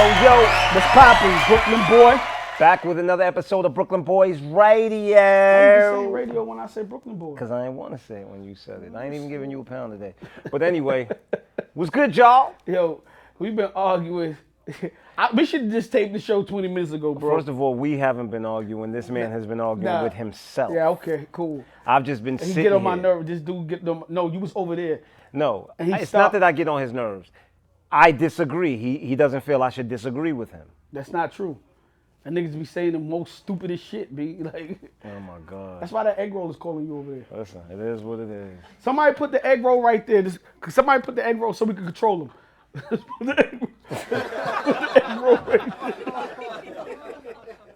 What's poppin', Brooklyn boy? Back with another episode of Brooklyn Boys Radio. Why you saying radio when I say Brooklyn boy? Because I ain't want to say it when you said it. I ain't even giving you a pound today. But anyway, what's good, y'all? Yo, we've been arguing. We should just tape the show 20 minutes ago, bro. First of all, we haven't been arguing. This man has been arguing with himself. Yeah, okay, cool. I've just been sitting He get on my here. nerves. This dude get them. No, you was over there. No, it's not that I get on his nerves. I disagree. He doesn't feel I should disagree with him. That's not true. And niggas be saying the most stupidest shit, B. Like, oh my God. That's why that egg roll is calling you over there. Listen, it is what it is. Somebody put the egg roll right there. Somebody put the egg roll so we can control him. Put the egg roll right there.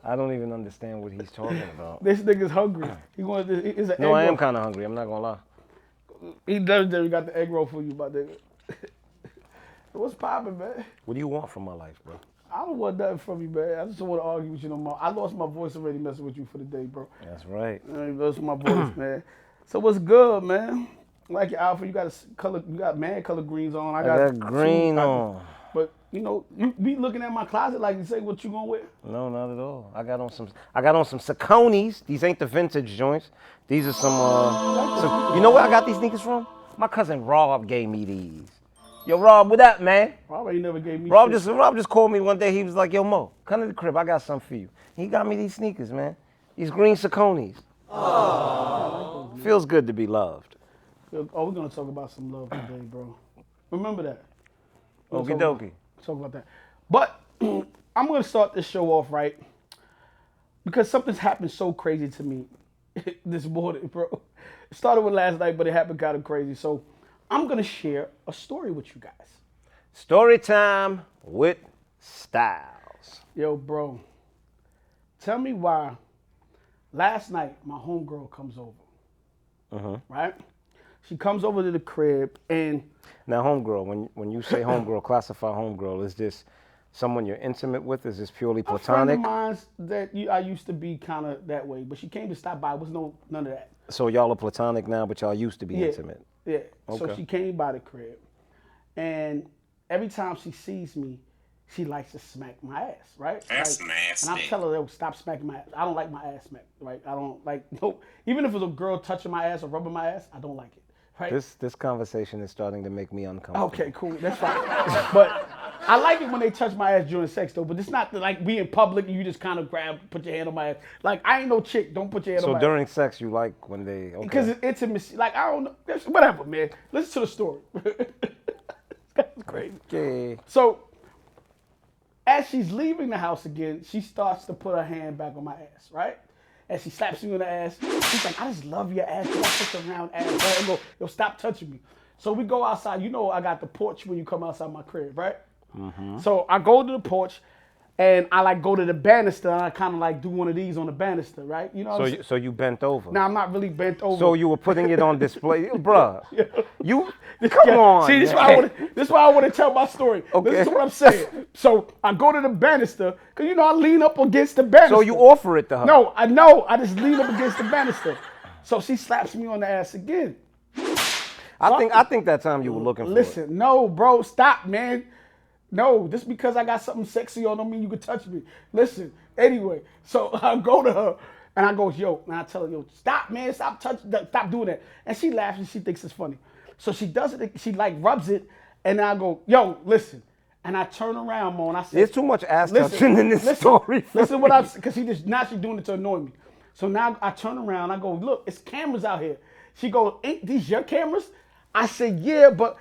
I don't even understand what he's talking about. This nigga's hungry. He wanted this. No, I am kind of hungry. I'm not gonna lie. He definitely got the egg roll for you, my nigga. What's poppin', man? What do you want from my life, bro? I don't want nothing from you, man. I just don't want to argue with you no more. I lost my voice already messing with you for the day, bro. That's right. I lost my voice, man. So what's good, man? Like your outfit, you got man color greens on. I got green on. But you know, you be looking at my closet like you say what you gonna wear. No, not at all. I got on some Saucony's. These ain't the vintage joints. These are some you know where I got these sneakers from? My cousin Rob gave me these. Yo, Rob, what up, man? Rob ain't never gave me Rob shit. just called me one day. He was like, yo, Mo, come to the crib. I got something for you. He got me these sneakers, man. These green Saucony's. Aww. Feels good to be loved. Oh, we're going to talk about some love today, bro. Remember that. Okie dokie. Talk about that. But I'm going to start this show off right because something's happened so crazy to me this morning, bro. It started with last night, but it happened kind of crazy. So I'm going to share a story with you guys. Story time with Styles. Yo, bro, tell me why last night my homegirl comes over, right? She comes over to the crib and... Now, homegirl, when you say homegirl, classify homegirl, is this someone you're intimate with? Is this purely platonic? A friend of mine that I used to be kind of that way, but she came to stop by. It was none of that. So y'all are platonic now, but y'all used to be intimate? Yeah. Okay. So she came by the crib, and every time she sees me, she likes to smack my ass, right? That's nasty. And I tell her, stop smacking my ass. I don't like my ass smacked, right? I don't like, even if it's a girl touching my ass or rubbing my ass, I don't like it, right? This conversation is starting to make me uncomfortable. Okay, cool, that's fine. But I like it when they touch my ass during sex, though, but it's not like we in public and you just kind of put your hand on my ass. Like, I ain't no chick, don't put your hand on my ass. So during sex, you like when they, okay. Because it's intimacy. Like, I don't know, whatever, man. Listen to the story. That's crazy. Okay. So, as she's leaving the house again, she starts to put her hand back on my ass, right? And she slaps me on the ass. She's like, I just love your ass. You got such a round ass. Right? I go, yo, stop touching me. So we go outside. You know I got the porch when you come outside my crib, right? Mm-hmm. So I go to the porch, and I like go to the banister, and I kind of like do one of these on the banister, right? You know. So you bent over. Now I'm not really bent over. So you were putting it on display, bruh. You come on. See, this is why I want to tell my story. Okay. This is what I'm saying. So I go to the banister, cause you know I lean up against the banister. So you offer it to her. No, I know. I just lean up against the banister. So she slaps me on the ass again. I think that time you were looking for it. Listen, no, bro, stop, man. No, just because I got something sexy on don't mean you can touch me. Listen, anyway, so I go to her and I go, yo, and I tell her, yo, stop, man, stop doing that. And she laughs and she thinks it's funny. So she does it, she like rubs it, and I go, yo, listen. And I turn around, Mo, and I say, there's too much ass touching in this story. Listen what I'm, because she's doing it to annoy me. So now I turn around, I go, look, it's cameras out here. She goes, ain't these your cameras? I said, yeah, but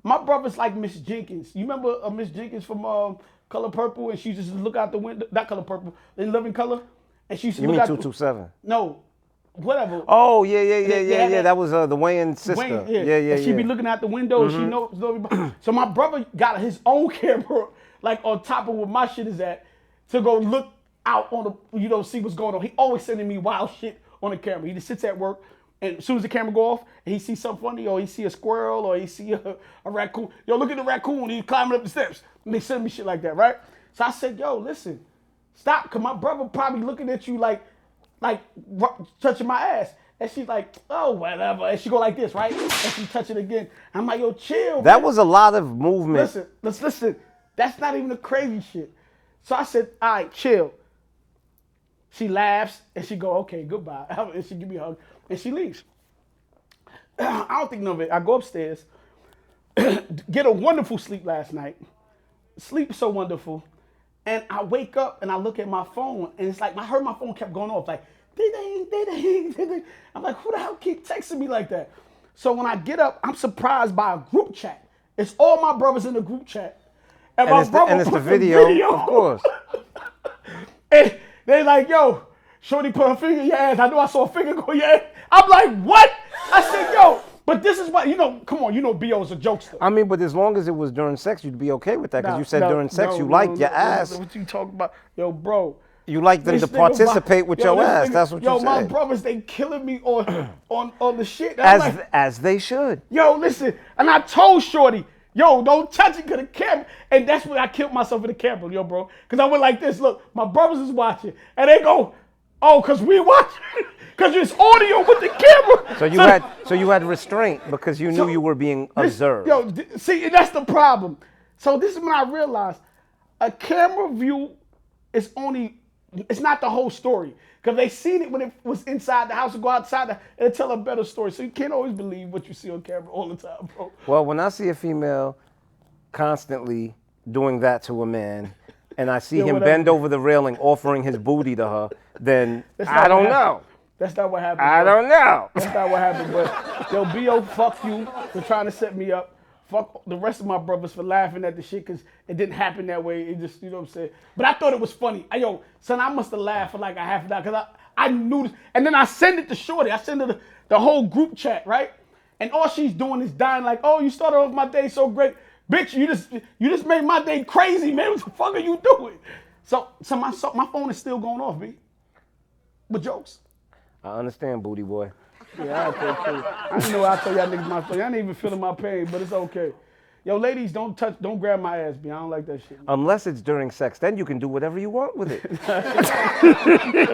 my brother's like Miss Jenkins. You remember Miss Jenkins from Color Purple? And she just look out the window, not Color Purple, in Living Color. And she used to You look mean out 227? No, whatever. Oh, yeah. That was the Wayne's sister. Wayne, Yeah. And she be looking out the window and she knows everybody. So my brother got his own camera, like on top of where my shit is at, to go look out on the, see what's going on. He always sending me wild shit on the camera. He just sits at work. And as soon as the camera go off, and he sees something funny, or he see a squirrel, or he see a raccoon. Yo, look at the raccoon. He's climbing up the steps. And they send me shit like that, right? So I said, yo, listen, stop, because my brother probably looking at you like touching my ass. And she's like, oh, whatever. And she go like this, right? And she touch it again. I'm like, yo, chill. That man. was a lot of movement. Listen. That's not even the crazy shit. So I said, all right, chill. She laughs and she go, okay, goodbye. And she give me a hug and she leaves. I don't think none of it. I go upstairs, get a wonderful sleep last night. Sleep so wonderful. And I wake up and I look at my phone and it's like, I heard my phone kept going off like, ding, ding, ding, ding, ding. I'm like, who the hell keep texting me like that? So when I get up, I'm surprised by a group chat. It's all my brothers in the group chat. And it's the video, of course. And they like, yo, shorty put her finger in your ass. I know I saw a finger go in your ass. I'm like, what? I said, yo, but this is what, come on, B.O.'s a jokester. I mean, but as long as it was during sex, you'd be okay with that because you said during sex you liked your ass. What you talking about? Yo, bro. You like them to participate with your ass. That's what you said. Yo, my brothers, they killing me on the shit. As they should. Yo, listen, and I told shorty, yo, don't touch it to the camera. And that's when I killed myself in the camera, yo, bro. Because I went like this. Look, my brothers is watching. And they go, oh, because we watching. Because it's audio with the camera. So you had restraint because you knew you were being observed. Yo, see, that's the problem. So this is when I realized a camera view is it's not the whole story. Because they seen it when it was inside the house and go outside and tell a better story. So you can't always believe what you see on camera all the time, bro. Well, when I see a female constantly doing that to a man, and I see him bend over the railing offering his booty to her, then I don't know. That's not what happened. I don't know. That's not what happened. But yo, B.O., fuck you for trying to set me up. Fuck the rest of my brothers for laughing at the shit because it didn't happen that way. It just, you know what I'm saying? But I thought it was funny. Yo, son, I must have laughed for like a half an hour because I knew this. And then I send it to Shorty. I send her the whole group chat, right? And all she's doing is dying like, oh, you started off my day so great. Bitch, you just made my day crazy, man. What the fuck are you doing? So my phone is still going off, B. With jokes. I understand, booty boy. Yeah, I know I tell y'all niggas my story. I ain't even feeling my pain, but it's okay. Yo, ladies, don't grab my ass, B. I don't like that shit. Unless it's during sex, then you can do whatever you want with it.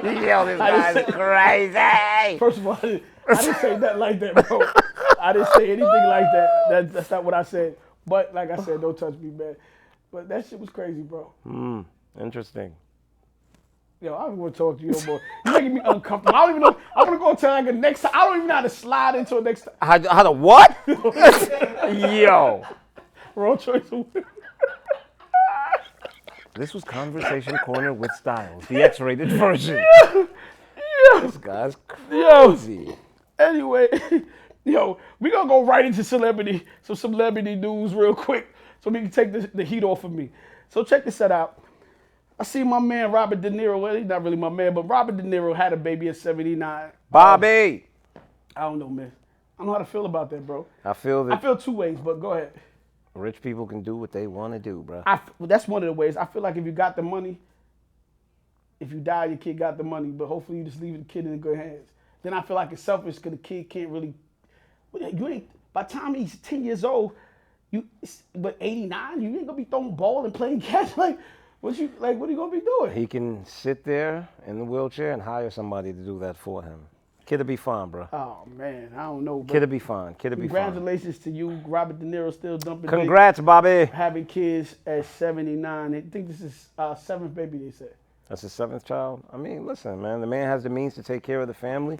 Yo, this guy's crazy. First of all, I didn't say nothing like that, bro. I didn't say anything like that. That's not what I said. But like I said, don't touch me, man. But that shit was crazy, bro. Interesting. Yo, I don't want to talk to you no more. You're making me uncomfortable. I don't even know. I want to go to like a next time. I don't even know how to slide into a next time. How to what? Yo. Wrong choice. This was Conversation Corner with Styles, the X-rated version. Yeah. This guy's crazy. Anyway, yo, we gonna go right into some celebrity news real quick so we can take the heat off of me. So check this out. I see my man Robert De Niro. Well, he's not really my man, but Robert De Niro had a baby at 79. Bobby. I don't know, man. I don't know how to feel about that, bro. I feel two ways, but go ahead. Rich people can do what they want to do, bro. That's one of the ways. I feel like if you got the money, if you die, your kid got the money, but hopefully you just leave the kid in good hands. Then I feel like it's selfish because the kid can't really. By the time he's 10 years old, but 89, you ain't gonna be throwing ball and playing catch. What are you gonna be doing? He can sit there in the wheelchair and hire somebody to do that for him. Kid'll be fine, bro. Oh man, I don't know. Kid'll be fine. Congratulations to you, Robert De Niro, still dumping. Congrats, Bobby. Having kids at 79. I think this is seventh baby. They said. That's his seventh child. I mean, listen, man. The man has the means to take care of the family,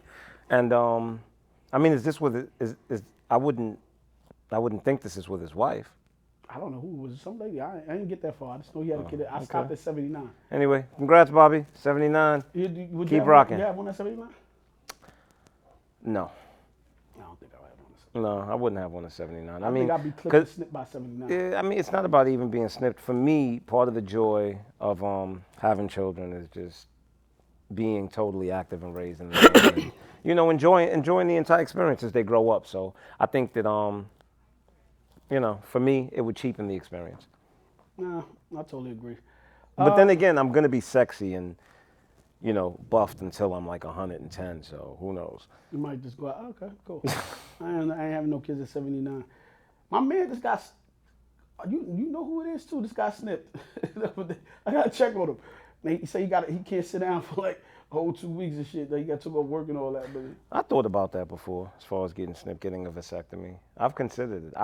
and I mean, is this with I wouldn't think this is with his wife. I don't know who it was. Some lady. I didn't get that far. I just know he had a kid. I stopped at 79. Anyway, congrats, Bobby. 79. Keep rocking. You have one at 79? No. I don't think I would have one at 79. No, I wouldn't have one at 79. I think I'd be clipped and snipped by 79. Yeah, I mean, it's not about even being snipped. For me, part of the joy of having children is just being totally active and raising them. And, enjoying the entire experience as they grow up. So I think that for me, it would cheapen the experience. Nah, I totally agree. But then again, I'm going to be sexy and, buffed until I'm like 110, so who knows? You might just go, okay, cool. I ain't having no kids at 79. My man just got, you know who it is too, this got snipped. I got to check on him. He said he can't sit down for like a whole 2 weeks and shit. He got to go work and all that. But I thought about that before, as far as getting snipped, getting a vasectomy. I've considered it.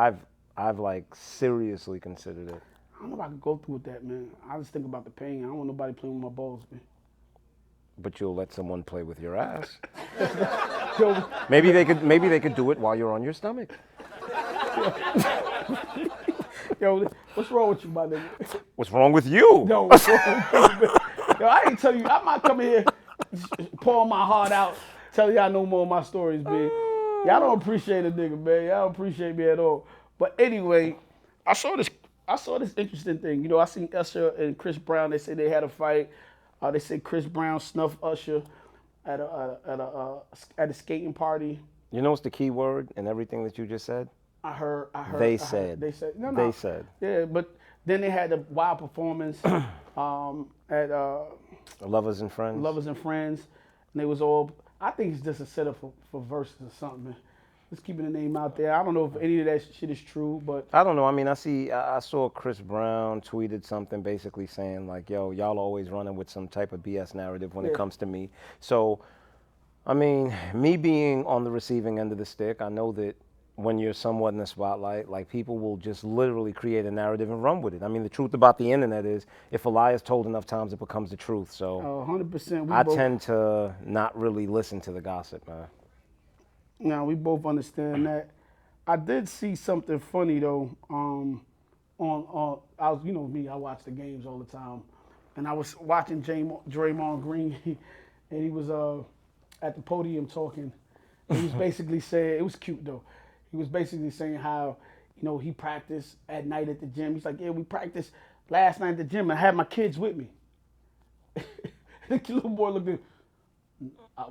I've like seriously considered it. I don't know if I could go through with that, man. I just think about the pain. I don't want nobody playing with my balls, man. But you'll let someone play with your ass. Yo, Maybe they could do it while you're on your stomach. yo, what's wrong with you, my nigga? What's wrong with you? Yo, what's wrong with you, man? Yo, I ain't tell you. I might come in here, pour my heart out, tell y'all no more of my stories, man. Y'all don't appreciate a nigga, man. Y'all don't appreciate me at all. But anyway, I saw this interesting thing. You know, I seen Usher and Chris Brown. They say they had a fight. They say Chris Brown snuffed Usher at a skating party. You know what's the key word in everything that you just said? I heard. They said. They said. No. They said. Yeah, but then they had the wild performance at Lovers and Friends. Lovers and Friends, and they was all. I think it's just a setup for verses or something, man. Just keeping the name out there. I don't know if any of that shit is true, but I don't know. I mean, I saw Chris Brown tweeted something basically saying like, "Yo, y'all always running with some type of BS narrative when it comes to me." So, I mean, me being on the receiving end of the stick, I know that when you're somewhat in the spotlight, like people will just literally create a narrative and run with it. I mean, the truth about the internet is, if a lie is told enough times, it becomes the truth. So, 100%. I tend to not really listen to the gossip, man. Now we both understand that. I did see something funny though. I was, you know me, I watch the games all the time, and I was watching Draymond Green, and he was at the podium talking. And he was basically saying, it was cute though. He was basically saying how, you know, he practiced at night at the gym. He's like, yeah, we practiced last night at the gym. I had my kids with me. The little boy looked at,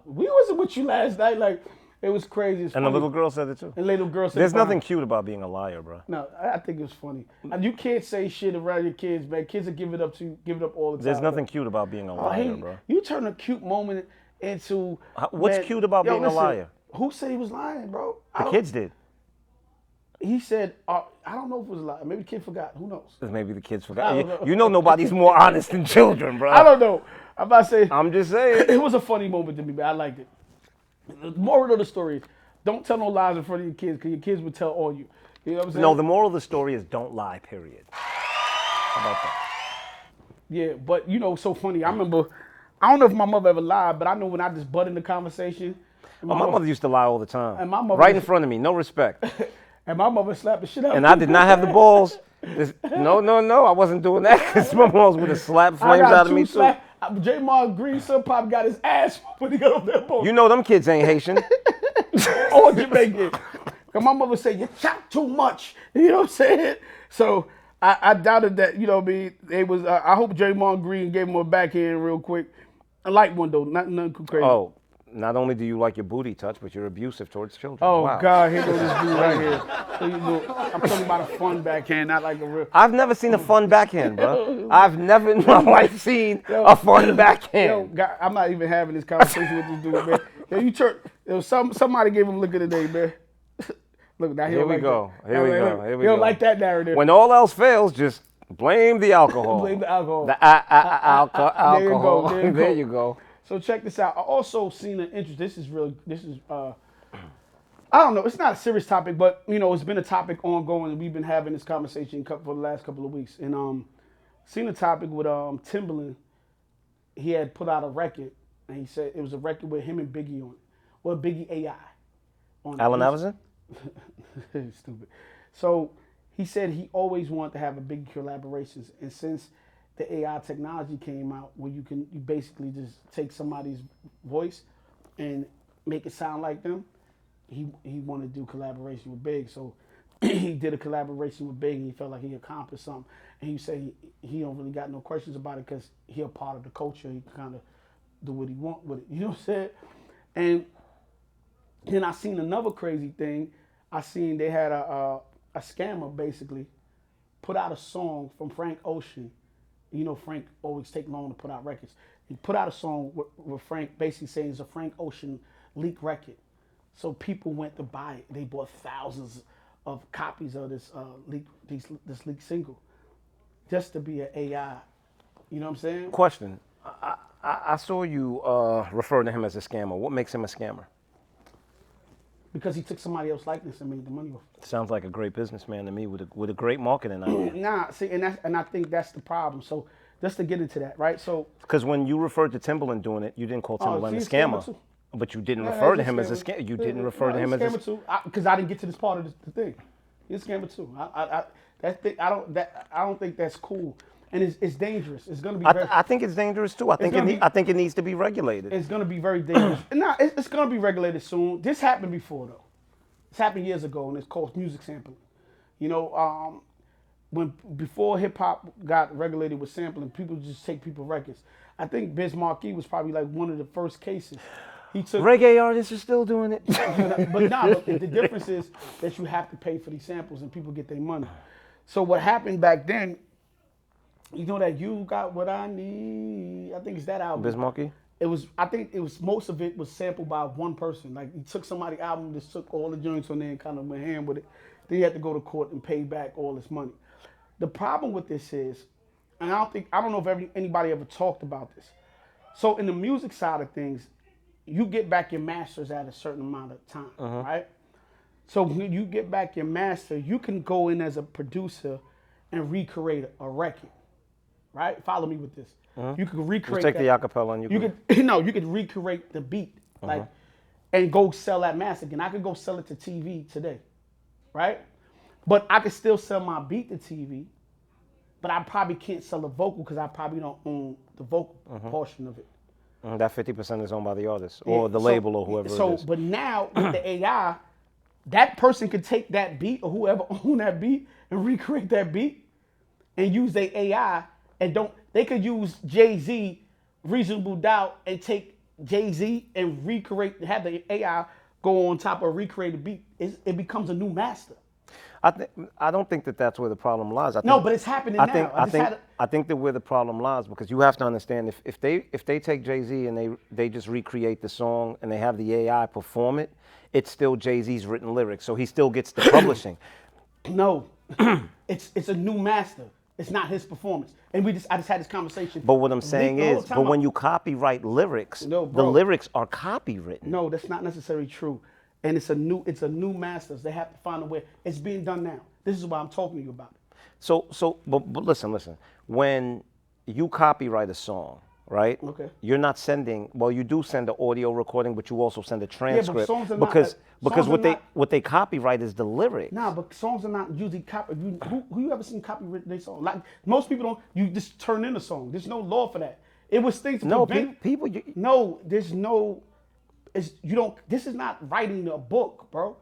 we wasn't with you last night, like. It was crazy. And the little girl said it too. And the little girl said there's nothing cute about being a liar, bro. No, I think it was funny. You can't say shit around your kids, man. Kids will give it up all the time. There's nothing cute about being a liar, bro. You turn a cute moment into. What's cute about being a liar? Who said he was lying, bro? The kids did. He said, I don't know if it was a lie. Maybe the kid forgot. Who knows? Maybe the kids forgot. You know nobody's more honest than children, bro. I don't know. I'm about to say. I'm just saying. It was a funny moment to me, but I liked it. The moral of the story is, don't tell no lies in front of your kids, because your kids will tell all you. You know what I'm saying? No, the moral of the story is don't lie, period. How about that? Yeah, but you know, so funny. I remember, I don't know if my mother ever lied, but I know when I just butt in the conversation. My mother used to lie all the time. And my mother, right in front of me, no respect. And my mother slapped the shit out of me. And I did not have the balls. No, I wasn't doing that, because my mom would have slapped flames out of me too. Draymond Green, son, pop got his ass when he got off that boat. You know them kids ain't Haitian. Or Jamaican. Because my mother said, you chop too much. You know what I'm saying? So I doubted that, you know what I mean? It was, I hope Draymond Green gave him a backhand real quick. I like one, though. Nothing crazy. Oh, not only do you like your booty touched, but you're abusive towards children. Oh, wow. God, here goes this dude right here. So, you know, I'm talking about a fun backhand, not like a real. I've never seen a fun backhand, bro. I've never in my life seen a fun backhand. Yo, God, I'm not even having this conversation with this dude, man. Yo, somebody gave him a look of the day, man. Look, now Here we go. Here we go. You don't like that narrative. When all else fails, just blame the alcohol. Blame the alcohol. The alcohol. There you go. So check this out. I also seen an interest. This is I don't know. It's not a serious topic, but you know, it's been a topic ongoing. We've been having this conversation for the last couple of weeks, and seen a topic with Timbaland. He had put out a record, and he said it was a record with him and Biggie on it. Well, Biggie AI. On Allen Iverson? Stupid. So he said he always wanted to have a Biggie collaborations, and since the AI technology came out, where you basically just take somebody's voice and make it sound like them, he wanted to do collaboration with Big. So he did a collaboration with Big, and he felt like he accomplished something. And he said he don't really got no questions about it, because he a part of the culture. He can kind of do what he want with it. You know what I'm saying? And then I seen another crazy thing. I seen they had a scammer basically put out a song from Frank Ocean. You know, Frank always take long to put out records. He put out a song with Frank, basically saying it's a Frank Ocean leak record. So people went to buy it. They bought thousands of copies of this this leak single, just to be an AI. You know what I'm saying? Question. I saw you referring to him as a scammer. What makes him a scammer? because he took somebody else's likeness and made the money off. Sounds like a great businessman to me with a great marketing idea. Nah, see, and I think that's the problem. So just to get into that, right? So Because when you referred to Timberland doing it, you didn't call Timberland a he's a scammer scammer. too. But you didn't Yeah, refer to he's him as a scammer. scammer. You didn't refer to him he's as a a scammer too. Because I didn't get to this part of the thing. He's a scammer too. I don't think that's cool, and it's dangerous. It's gonna be. I think it's dangerous too. I think it needs to be regulated. It's gonna be very dangerous. And now it's gonna be regulated soon. This happened before though. This happened years ago, and it's called music sampling. You know, before hip hop got regulated with sampling, people just take people records. I think Biz Markie was probably like one of the first cases. He took Reggae artists are still doing it. but the difference is that you have to pay for these samples and people get their money. So what happened back then, you know that You Got What I Need, I think it's that album. Biz Markie? I think it was most of it was sampled by one person. Like he took somebody's album, just took all the joints on there and kind of went hand with it. Then he had to go to court and pay back all this money. The problem with this is, and I don't know if anybody ever talked about this. So in the music side of things, you get back your masters at a certain amount of time, right? So when you get back your master, you can go in as a producer and recreate a record, right? Follow me with this. You can recreate. Just take the acapella and you could recreate the beat, like, and go sell that master again. I could go sell it to TV today, right? But I could still sell my beat to TV, but I probably can't sell the vocal because I probably don't own the vocal portion of it. That 50% is owned by the artist or the label or whoever it is. But now with the AI, that person could take that beat or whoever owned that beat and recreate that beat and use their AI they could use Jay-Z, Reasonable Doubt, and take Jay-Z and have the AI go on top of recreate the beat. It becomes a new master. I don't think that that's where the problem lies. But it's happening now. I think that where the problem lies, because you have to understand if they take Jay-Z and they just recreate the song and they have the AI perform it, it's still Jay-Z's written lyrics, so he still gets the publishing. No, it's a new master. It's not his performance. And I just had this conversation. But what I'm saying is, when you copyright lyrics, the lyrics are copywritten. No, that's not necessarily true. And it's a new masters. They have to find a way. It's being done now. This is why I'm talking to you about it. But listen. When you copyright a song, right? Okay. You're not sending. Well, you do send an audio recording, but you also send a transcript. Yeah, but songs are because what they copyright is the lyrics. Nah, but songs are not usually copy. Who you ever seen copyright their song? Like most people don't. You just turn in a song. There's no law for that. It was things to prevent. People. No, there's no. This is not writing a book, bro.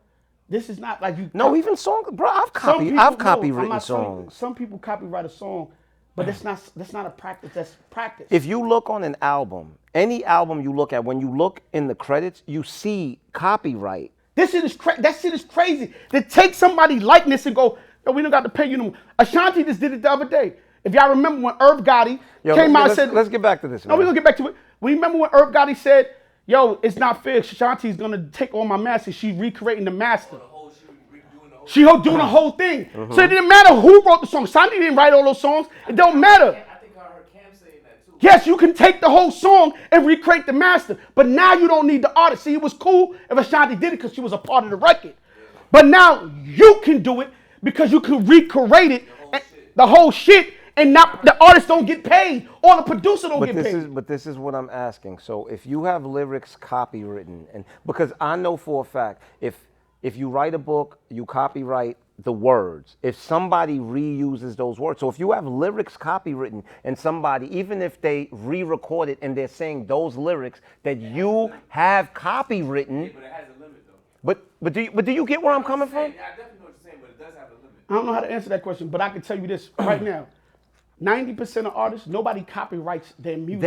This is not like you. No, even songs, bro. I've copywritten songs. Some people copyright a song, but that's not a practice. That's practice. If you look on an album, any album you look at, when you look in the credits, you see copyright. That shit is crazy. To take somebody's likeness and go, yo, we don't got to pay you no more. Ashanti just did it the other day. If y'all remember when Irv Gotti came out and said, let's get back to this. No, we're gonna get back to it. Remember when Irv Gotti said, yo, it's not fair. Ashanti's gonna take all my masters. She's recreating the master. She's doing the whole thing. So it didn't matter who wrote the song. Ashanti didn't write all those songs. It don't matter. I think I heard Cam saying that too. Yes, you can take the whole song and recreate the master. But now you don't need the artist. See, it was cool if Ashanti did it because she was a part of the record. But now you can do it because you can recreate it, the whole shit, and not the artist don't get paid or the producer don't get paid. But this is what I'm asking. So if you have lyrics copywritten, and because I know for a fact, if you write a book, you copyright the words. If somebody reuses those words, so if you have lyrics copywritten and somebody, even if they re-record it and they're saying those lyrics that you have copywritten, Yeah, but it has a limit though. but do you get where I'm coming from? Yeah, I definitely know what you're saying, but it does have a limit. I don't know how to answer that question, but I can tell you this right now. 90% of artists, nobody copyrights their music.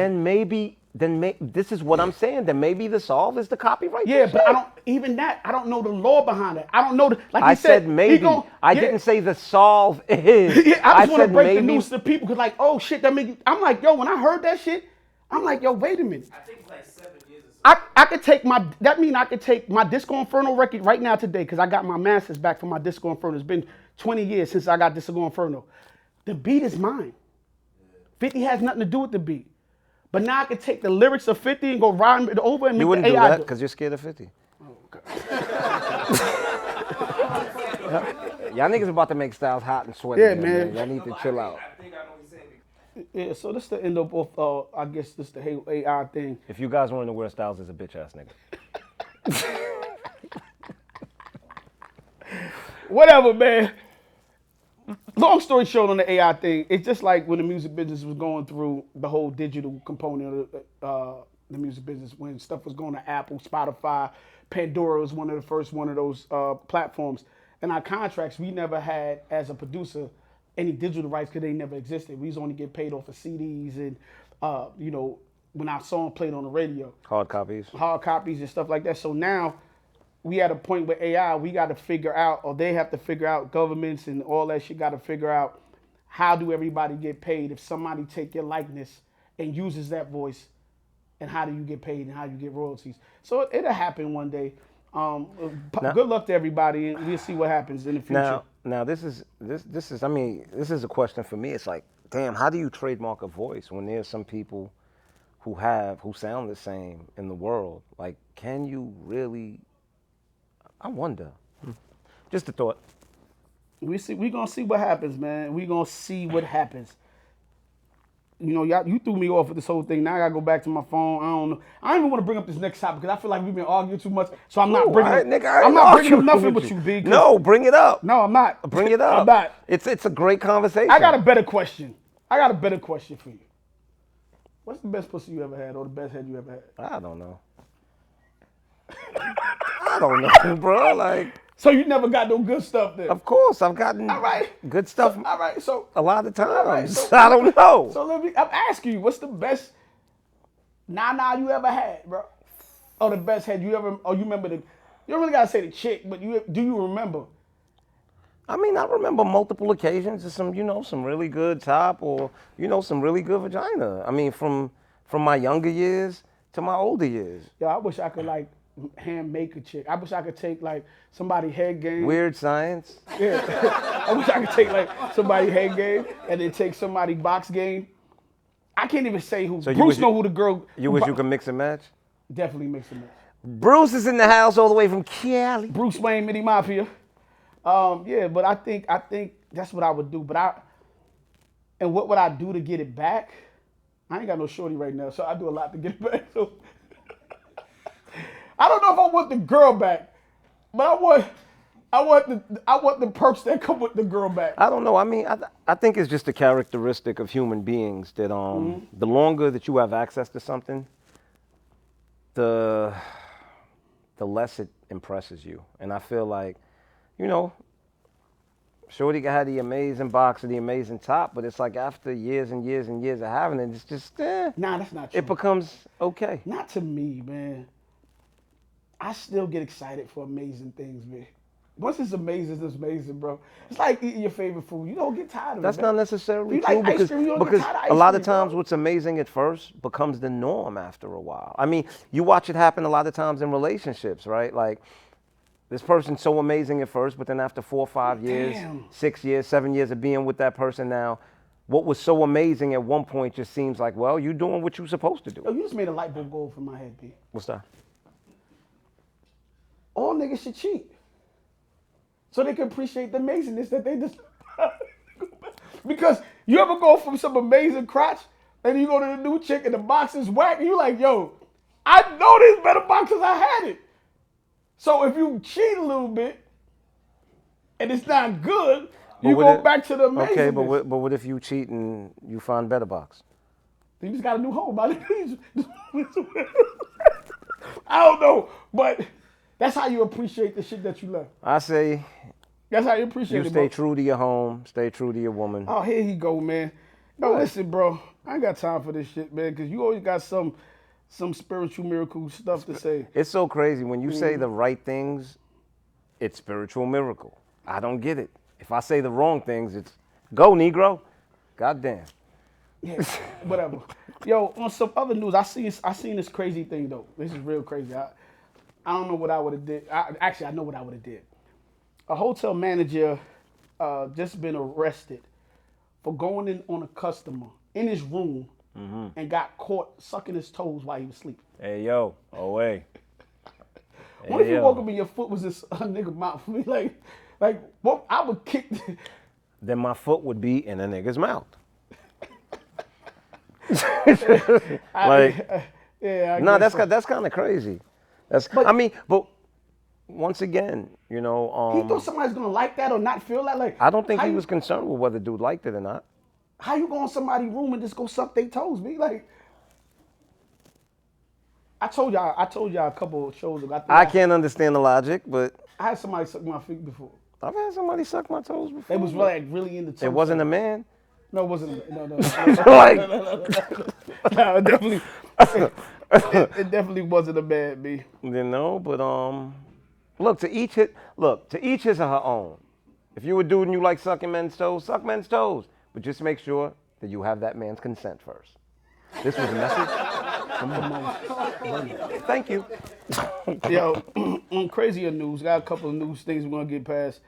Then this is what I'm saying. Then maybe the solve is the copyright. Yeah, but I don't know the law behind it. I don't know. Like I said maybe. I yeah. didn't say the solve is. Yeah, I just want to break maybe. the news to people because like, oh shit, I'm like, yo, when I heard that shit, I'm like, yo, wait a minute. I think it's like 7 years or so. I could take my Disco Inferno record right now today because I got my masters back from my Disco Inferno. It's been 20 years since I got Disco Inferno. The beat is mine. 50 has nothing to do with the beat. But now I can take the lyrics of 50 and go rhyme it over and make the AI You wouldn't do that because you're scared of 50. Oh, God. Y'all niggas about to make Styles hot and sweaty. Yeah, here, man. Y'all need to chill out. I think I know what he's saying. Yeah, so this the end of I guess this the AI thing. If you guys want to know where Styles is a bitch ass nigga. Whatever, man. Long story short on the AI thing, it's just like when the music business was going through the whole digital component of the music business, when stuff was going to Apple, Spotify, Pandora was one of the first one of those platforms. And our contracts, we never had, as a producer, any digital rights because they never existed. We was only get paid off of CDs and, when our song played on the radio. Hard copies. Hard copies and stuff like that. So now we at a point with AI, we got to figure out, or they have to figure out, governments and all that shit got to figure out, how do everybody get paid if somebody take your likeness and uses that voice, and how do you get paid and how you get royalties? So it'll happen one day. Good luck to everybody, and we'll see what happens in the future. Now this is a question for me. It's like, damn, how do you trademark a voice when there's some people who sound the same in the world? Like, can you really? I wonder. Just a thought. We gonna see what happens, man. We gonna see what happens. You know, you threw me off with this whole thing. Now I gotta go back to my phone. I don't know. I don't even want to bring up this next topic because I feel like we've been arguing too much. So I'm not bringing up nothing with you, B. No, bring it up. No, I'm not. Bring it up. I'm not. It's a great conversation. I got a better question. For you. What's the best pussy you ever had, or the best head you ever had? I don't know. I don't know, bro. Like. So you never got no good stuff then? Of course, I've gotten good stuff. So, all right, so a lot of times. Right, so, I don't know. So I'm asking you, what's the best nah you ever had, bro? Or the best head you ever? Or you remember the? You don't really gotta say the chick, but do you remember? I mean, I remember multiple occasions of some really good top or some really good vagina. I mean, from my younger years to my older years. Yo, I wish I could hand make a chick. I wish I could take somebody head game. Weird science. Yeah. I wish I could take somebody head game and then take somebody box game. I can't even say who. So Bruce know who the girl. You wish you could mix and match? Definitely mix and match. Bruce is in the house all the way from Cali. Bruce Wayne, Mini Mafia. Yeah, but I think that's what I would do. And what would I do to get it back? I ain't got no shorty right now, so I do a lot to get it back. So I don't know if I want the girl back, but I want the perks that come with the girl back. I don't know. I mean, I think it's just a characteristic of human beings that the longer that you have access to something, the less it impresses you. And I feel like, Shorty had the amazing box and the amazing top, but it's like after years and years and years of having it, it's just Nah, that's not true. It becomes okay. Not to me, man. I still get excited for amazing things, man. Once it's amazing, bro. It's like eating your favorite food. You don't get tired of it. That's not necessarily you true like ice cream, you don't because get tired of ice a lot of cream, times bro. what's amazing at first becomes the norm after a while. I mean, you watch it happen a lot of times in relationships, right? Like this person's so amazing at first, but then after 4 or 5 years, 6 years, 7 years of being with that person now, what was so amazing at one point just seems like, well, you're doing what you're supposed to do. Yo, you just made a light bulb go off in my head, B. What's that? All niggas should cheat. So they can appreciate the amazingness that they just... Because you ever go from some amazing crotch and you go to the new chick and the box is whack and you like, yo, I know there's better boxes, I had it. So if you cheat a little bit and it's not good, you go back to the amazingness. Okay, but what if you cheat and you find better box? You just got a new home. I don't know, but... That's how you appreciate the shit that you love. I say, that's how you appreciate it. You stay true to your home, stay true to your woman. Oh, here you go, man. No, listen, bro. I ain't got time for this shit, man, because you always got some spiritual miracle stuff to say. It's so crazy. When you say the right things, it's spiritual miracle. I don't get it. If I say the wrong things, it's go, Negro. Goddamn. Yeah, whatever. Yo, on some other news, I seen this crazy thing, though. This is real crazy. I don't know what I would have did. Actually, I know what I would have did. A hotel manager just been arrested for going in on a customer in his room and got caught sucking his toes while he was sleeping. Hey, yo. Oh, hey. What if you woke up and your foot was this nigga mouth? Like Like, what? I would kick. Then my foot would be in a nigga's mouth. Like, Yeah, I no, guess that's kind of crazy. But- I mean, but once again, you know, He thought somebody's gonna like that or not feel that. Like, I don't think how he you- was concerned with whether dude liked it or not. How you go in somebody's room and just go suck their toes, me? Like, I told y'all a couple of shows ago. I can't understand the logic, but I had somebody suck my feet before. I've had somebody suck my toes before. They was really into toes. It wasn't a man. No, it wasn't. No. Like, No, it definitely. It definitely wasn't a bad me. you know, but look, to each his or her own. If you a dude and you like sucking men's toes, suck men's toes, but just make sure that you have that man's consent first. This was a message from Mo. Thank you. Yo, on crazier news, got a couple of news things we're gonna get past.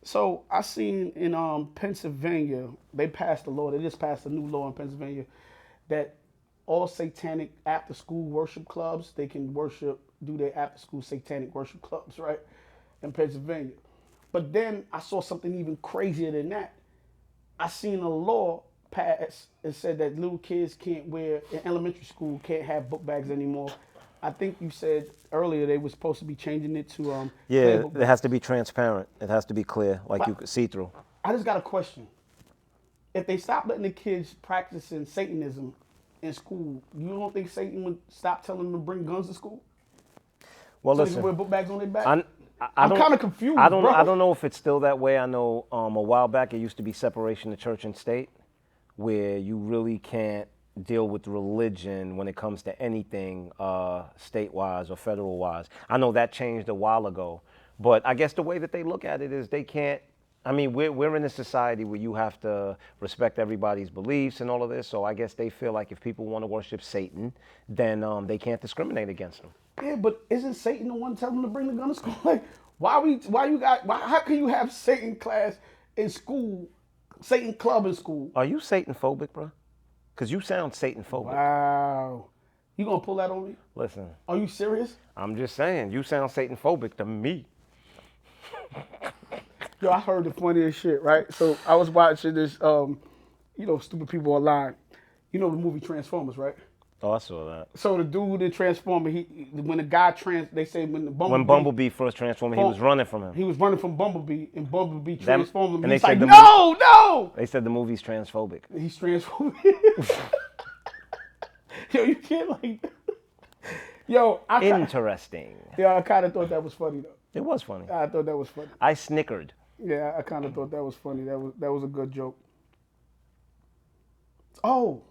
So I seen in Pennsylvania, they passed a law. They just passed a new law in Pennsylvania that all satanic after-school worship clubs, they can do their after-school satanic worship clubs, right, in Pennsylvania. But then I saw something even crazier than that. I seen a law pass and said that little kids can't wear, in elementary school, can't have book bags anymore. I think you said earlier they were supposed to be changing it to clear Yeah, book it bags. has to be transparent. It has to be clear, like you could see through. I just got a question. If they stop letting the kids practicing Satanism in school, you don't think Satan would stop telling them to bring guns to school? Well, So they can wear listen, book bags on their back? I'm kind of confused, I don't bro. know if it's still that way. I know a while back it used to be separation of church and state, where you really can't deal with religion when it comes to anything state-wise or federal-wise. I know that changed a while ago, but I guess the way that they look at it is they can't. I mean, we're in a society where you have to respect everybody's beliefs and all of this. So I guess they feel like if people want to worship Satan, then they can't discriminate against them. Yeah, but isn't Satan the one telling them to bring the gun to school? Like, how can you have Satan class in school, Satan club in school? Are you Satan phobic, bro? Because you sound Satan phobic. Wow. You gonna pull that on me? Listen, Are you serious? I'm just saying, you sound Satan phobic to me. Yo, I heard the funniest shit, right? So I was watching this, Stupid People Online. You know the movie Transformers, right? Oh, I saw that. So the dude in Transformers, when the guy they say when When Bumblebee first transformed, he was running from him. He was running from Bumblebee, and Bumblebee Them- transformed him. and they He's said like, the no! They said the movie's transphobic. He's transformed. Yo, you can't like. Yo, I Interesting. kind of thought that was funny though. It was funny. I thought that was funny. I snickered. Yeah, I kind of thought that was funny. That was a good joke. Oh,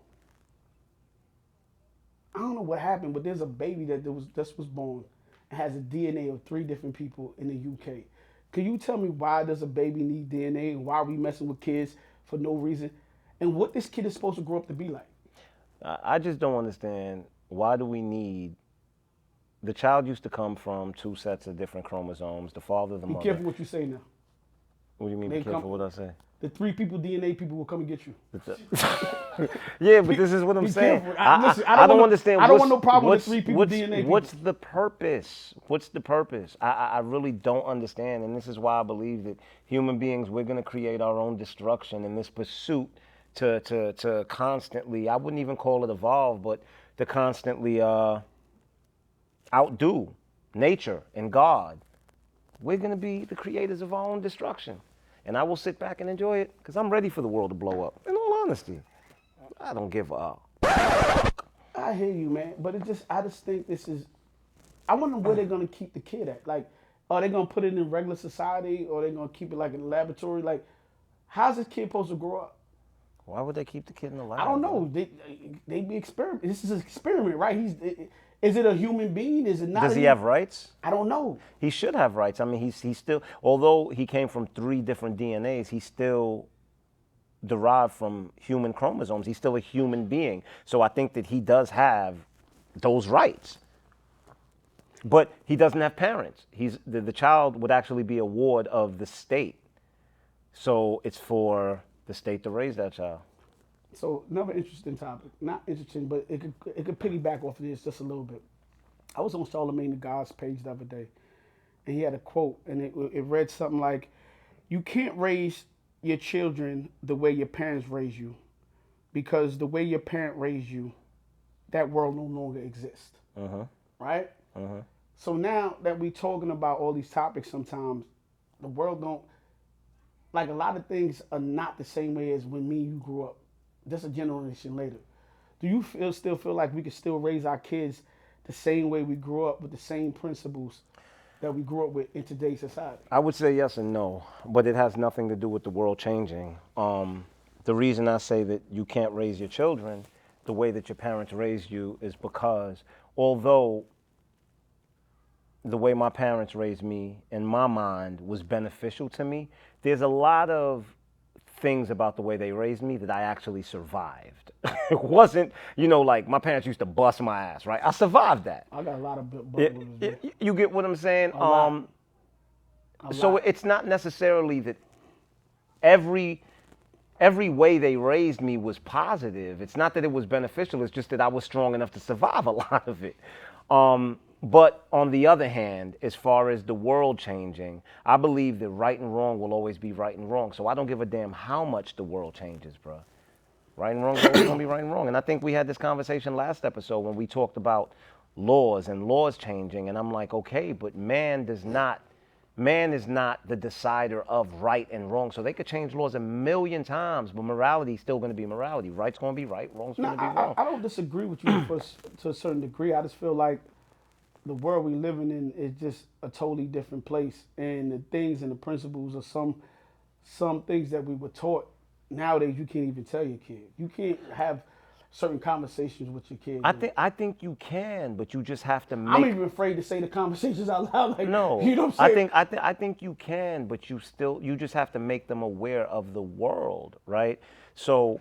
I don't know what happened, but there's a baby that just was born and has a DNA of 3 different people in the UK. Can you tell me why does a baby need DNA and why are we messing with kids for no reason? And what this kid is supposed to grow up to be like? I just don't understand, why do we need, the child used to come from 2 sets of different chromosomes, the father, the Be mother. careful what you say now. What do you mean, They be careful come- what I say? The 3 people DNA people will come and get you. Yeah, but this is what I'm Be saying. careful. Listen, I don't wanna- understand. I don't what's- want no problem with what's- 3 people what's- DNA people. What's the purpose? What's the purpose? I really don't understand, and this is why I believe that human beings, we're going to create our own destruction in this pursuit to constantly, I wouldn't even call it evolve, but to constantly outdo nature and God. We're going to be the creators of our own destruction. And I will sit back and enjoy it because I'm ready for the world to blow up. In all honesty, I don't give a. I hear you, man, but I just think this is. I wonder where they're gonna keep the kid at. Like, are they gonna put it in regular society, or are they gonna keep it like in a laboratory? Like, how's this kid supposed to grow up? Why would they keep the kid in the lab? I don't know. They be experiment. This is an experiment, right? Is it a human being? Is it not? Does he have rights? I don't know. He should have rights. I mean, he's still, although he came from 3 different DNAs, he's still derived from human chromosomes. He's still a human being. So I think that he does have those rights. But he doesn't have parents. The child would actually be a ward of the state. So it's for the state to raise that child. So another interesting topic. Not interesting, but it could piggyback off of this just a little bit. I was on Charlemagne the God's page the other day, and he had a quote, and it read something like, you can't raise your children the way your parents raised you, because the way your parent raised you, that world no longer exists. Right? So now that we talking about all these topics, sometimes the world don't, like, a lot of things are not the same way as when me and you grew up. Just a generation later. Do you still feel like we can still raise our kids the same way we grew up with the same principles that we grew up with in today's society? I would say yes and no, but it has nothing to do with the world changing. The reason I say that you can't raise your children the way that your parents raised you is because although the way my parents raised me, in my mind, was beneficial to me, there's a lot of things about the way they raised me that I actually survived. It wasn't, like my parents used to bust my ass, right? I survived that. I got a lot of butt. You get what I'm saying? So it's not necessarily that every way they raised me was positive. It's not that it was beneficial. It's just that I was strong enough to survive a lot of it. But on the other hand, as far as the world changing, I believe that right and wrong will always be right and wrong. So I don't give a damn how much the world changes, bro. Right and wrong is always going to be right and wrong. And I think we had this conversation last episode when we talked about laws and laws changing. And I'm like, okay, but man is not the decider of right and wrong. So they could change laws a million times, but morality is still going to be morality. Right's going to be right, wrong's going to be wrong. I don't disagree with you to a certain degree. I just feel like the world we living in is just a totally different place, and the things and the principles of some things that we were taught nowadays you can't even tell your kid. You can't have certain conversations with your kids. I think you can, but you just have to make. I'm even afraid to say the conversations out loud. Like, no, you know what I'm saying? I think you can, but you just have to make them aware of the world, right? So,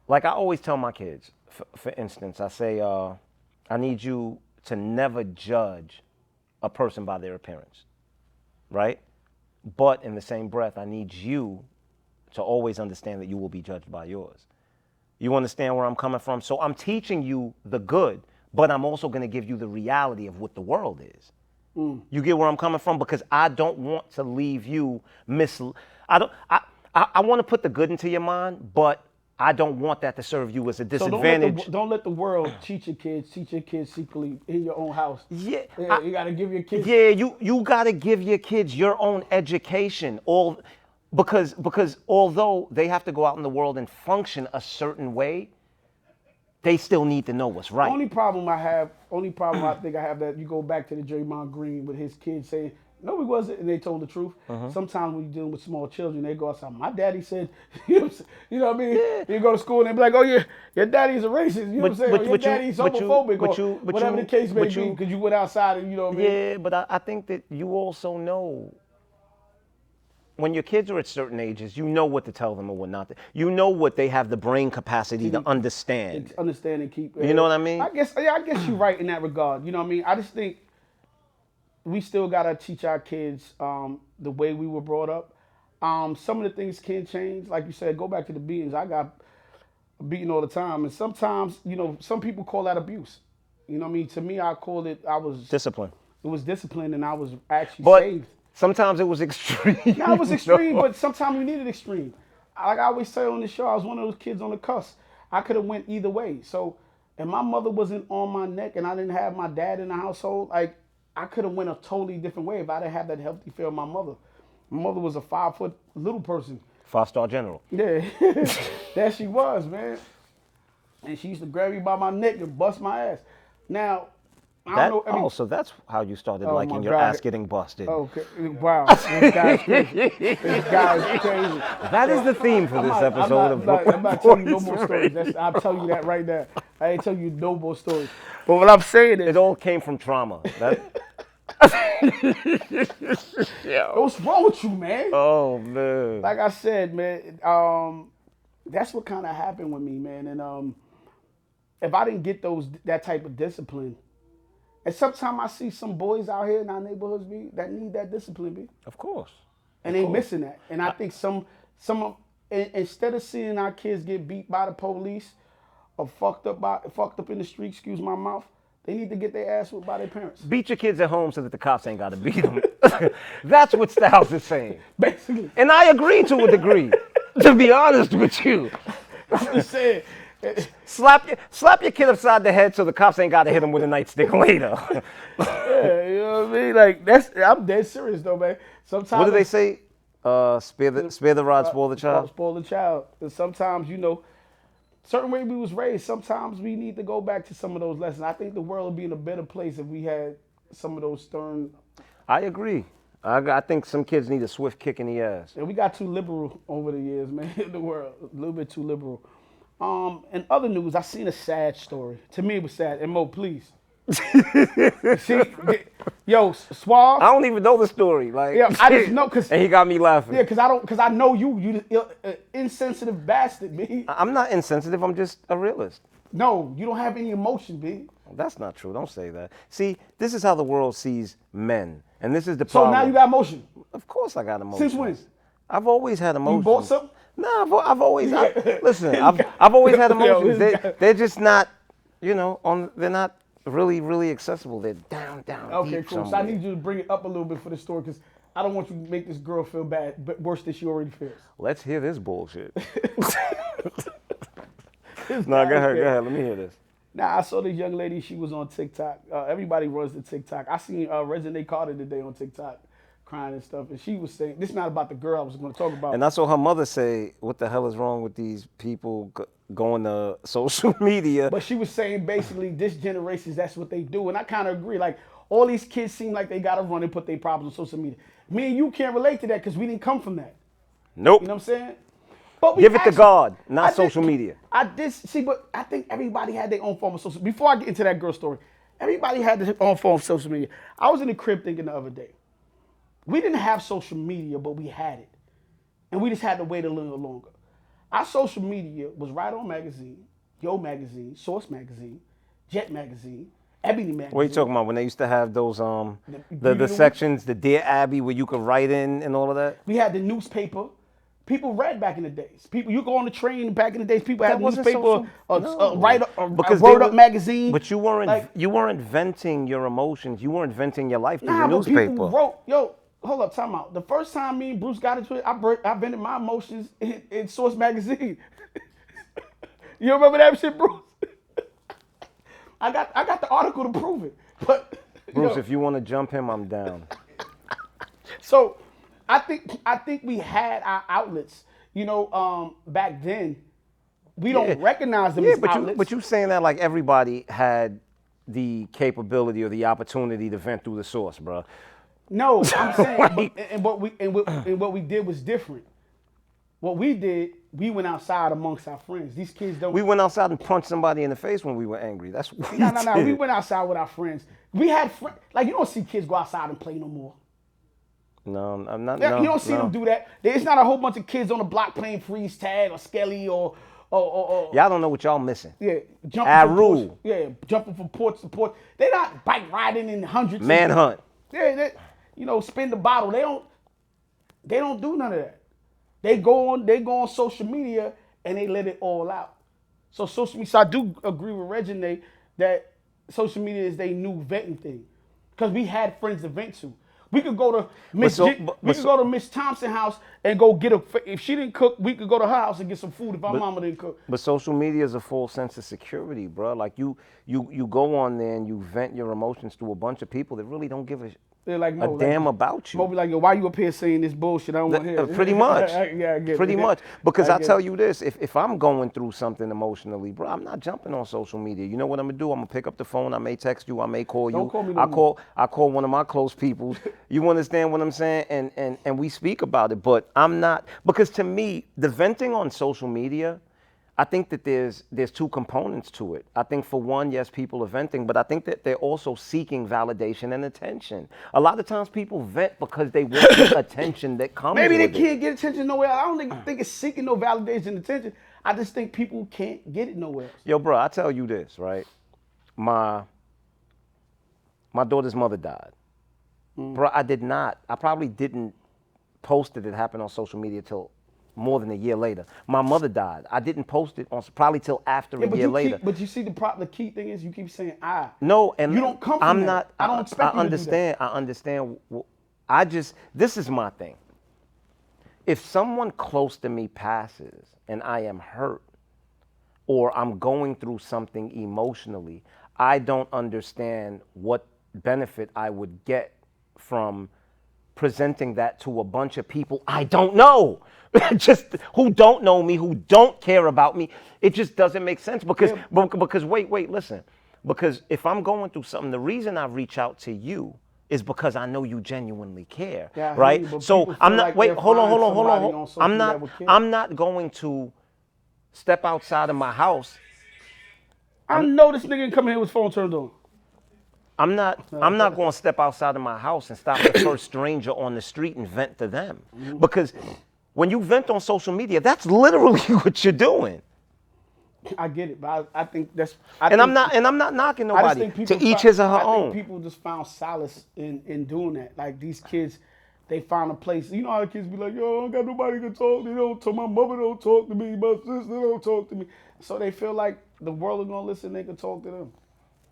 like I always tell my kids, for instance, I say, I need you to never judge a person by their appearance, right? But in the same breath, I need you to always understand that you will be judged by yours. You understand where I'm coming from? So I'm teaching you the good, but I'm also going to give you the reality of what the world is. You get where I'm coming from? Because I don't want to leave you I want to put the good into your mind, but I don't want that to serve you as a disadvantage. So don't let the world teach your kids secretly in your own house. Yeah, you got to give your kids. Yeah, you got to give your kids your own education. Because although they have to go out in the world and function a certain way, they still need to know what's right. Only problem I think I have that you go back to the Draymond Green with his kids saying, no, he wasn't, and they told the truth. Sometimes when you're dealing with small children, they go outside. My daddy said, you know what I mean? Yeah. You go to school and they be like, oh, yeah, your daddy's a racist. You know what I'm saying? Or your daddy's homophobic, or whatever the case may be, because you went outside and you know what I mean? Yeah, but I think that you also know, when your kids are at certain ages, you know what to tell them or what not to. You know what they have the brain capacity to understand. Understand and keep. You know what I mean? I guess you're right in that regard. You know what I mean? I just think we still gotta teach our kids the way we were brought up. Some of the things can change. Like you said, go back to the beatings. I got beaten all the time, and sometimes, some people call that abuse. You know what I mean? To me, I called it. I was discipline. It was discipline, and I was actually but saved. Sometimes it was extreme. Yeah, it was extreme, but sometimes you needed extreme. Like I always say on the show, I was one of those kids on the cusp. I could have went either way. So, if my mother wasn't on my neck and I didn't have my dad in the household, like, I could have went a totally different way if I didn't have that healthy feel of my mother. My mother was a 5-foot little person. 5-star general. Yeah, that she was, man. And she used to grab me by my neck and bust my ass. Now, I don't know. So that's how you started liking your ass getting busted. Okay, wow. This guy's crazy. This guy's crazy. That is the theme for this episode of I'm not telling you no more stories. I'll tell you that right now. I ain't telling you no more stories. But what I'm saying is, it all came from trauma. What's wrong with you, man? Oh, man. Like I said, man, that's what kind of happened with me, man. And if I didn't get that type of discipline, and sometimes I see some boys out here in our neighborhoods that need that discipline, Of course. And they missing that. And I think instead of seeing our kids get beat by the police or fucked up in the street, excuse my mouth, they need to get their ass whipped by their parents. Beat your kids at home so that the cops ain't got to beat them. That's what Styles is saying. Basically. And I agree to a degree, to be honest with you. I'm just saying. Slap your kid upside the head so the cops ain't got to hit him with a nightstick later. Yeah, you know what I mean? Like, I'm dead serious, though, man. Sometimes. What do they say? Spare the rod, spoil the child. Spoil the child. And sometimes, certain way we was raised, sometimes we need to go back to some of those lessons. I think the world would be in a better place if we had some of those stern. I agree. I think some kids need a swift kick in the ass. And we got too liberal over the years, man, in the world. A little bit too liberal. In other news, I seen a sad story. To me, it was sad. And Mo, please. See, yo, Suave. I don't even know the story. Like, Yeah, I just know because. and he got me laughing. Yeah, because I know you insensitive bastard, B. I'm not insensitive. I'm just a realist. No, you don't have any emotion, B. That's not true. Don't say that. See, this is how the world sees men, and this is the So problem. now you got emotion. Of course, I got emotions. Since when? I've always had emotions. You bought something? No, I've always. Listen, I've always had emotions. Yo, They're just not, they're not really accessible. They're down. Okay, deep cool. So I somewhere. need you to bring it up a little bit for the story because I don't want you to make this girl feel bad, but worse than she already feels. Let's hear this bullshit. No, go ahead. Let me hear this. Now, I saw this young lady. She was on TikTok. Everybody runs to TikTok. I seen Regina Carter today on TikTok crying and stuff. And she was saying, this is not about the girl I was going to talk about. And I saw her mother say, what the hell is wrong with these people going to social media? But she was saying basically this generation, that's what they do. And I kind of agree. Like, all these kids seem like they got to run and put their problems on social media. Me and you can't relate to that because we didn't come from that. Nope. You know what I'm saying? But Give it to God, not social media. But I think everybody had their own form of social. Before I get into that girl story, everybody had their own form of social media. I was in the crib thinking the other day. We didn't have social media, but we had it. And we just had to wait a little longer. Our social media was Right On Magazine, Yo Magazine, Source Magazine, Jet Magazine, Ebony Magazine. What are you talking about? When they used to have those the sections, the Dear Abby, where you could write in and all of that? We had the newspaper. People read back in the days. You go on the train back in the days. People had the wasn't newspaper, social- a Word Up magazine. But you weren't venting your emotions. You weren't venting your life through Nah, the but people newspaper. wrote, hold up, time out. The first time me and Bruce got into it, I vented my emotions in Source magazine. You remember that shit, Bruce? I got the article to prove it. But Bruce, if you want to jump him, I'm down. So I think we had our outlets. Back then, we don't recognize them as outlets. But you saying that like everybody had the capability or the opportunity to vent through the Source, bro. No, I'm saying, what we did was different. What we did, we went outside amongst our friends. These kids don't. We went outside and punched somebody in the face when we were angry. That's what we did. No. We went outside with our friends. We had friends. Like, you don't see kids go outside and play no more. No, I'm not. You don't see them do that. It's not a whole bunch of kids on the block playing freeze tag or skelly or y'all don't know what y'all missing. Yeah, jumping from porch to porch. They're not bike riding in hundreds. Manhunt. Spin the bottle. They don't do none of that. They go on social media and they let it all out. So social media. So I do agree with Regine that social media is their new venting thing, because we had friends to vent to. We could go to Miss Thompson's house and go get if she didn't cook, we could go to her house and get some food if our mama didn't cook. But social media is a false sense of security, bro. Like you go on there and you vent your emotions to a bunch of people that really don't give a They're like, a damn about you. Mo be like, yo, why you up here saying this bullshit? I don't want to hear it. Pretty much. I get it. Pretty much. Because I tell it. you this, if I'm going through something emotionally, bro, I'm not jumping on social media. You know what I'm gonna do? I'm gonna pick up the phone. I may text you. I may call you. Don't call me no more. I call one of my close people. You understand what I'm saying? And we speak about it. But I'm not, because to me, the venting on social media, I think that there's two components to it. I think for one, yes, people are venting, but I think that they're also seeking validation and attention. A lot of times people vent because they want the attention that comes Maybe they with can't get attention nowhere. I don't think it's seeking no validation and attention. I just think people can't get it nowhere else. Yo, bro, I tell you this, right? My daughter's mother died. Bro, I probably didn't post that it happened on social media till more than a year later. My mother died. I didn't post it on probably till after a year later. But you see, the key thing is you keep saying I. No, and you don't come from I'm that. not. I don't expect you to do that. I understand this is my thing. If someone close to me passes and I am hurt or I'm going through something emotionally, I don't understand what benefit I would get from presenting that to a bunch of people I don't know. Just who don't know me, who don't care about me. It just doesn't make sense because wait, listen. Because if I'm going through something, the reason I reach out to you is because I know you genuinely care, Yeah, right? you, So I'm not. like wait, hold on. on I'm not going to step outside of my house. I know this nigga ain't come here with his phone turned on. I'm not going to step outside of my house and stop the first stranger on the street and vent to them, because when you vent on social media, that's literally what you're doing. I get it, but I think that's. I'm not knocking nobody. To each his or her own. I think people just found solace in doing that. Like these kids, they found a place. You know how kids be like, yo, I don't got nobody to talk to. They don't talk. My mother don't talk to me. My sister don't talk to me. So they feel like the world is gonna listen. They can talk to them.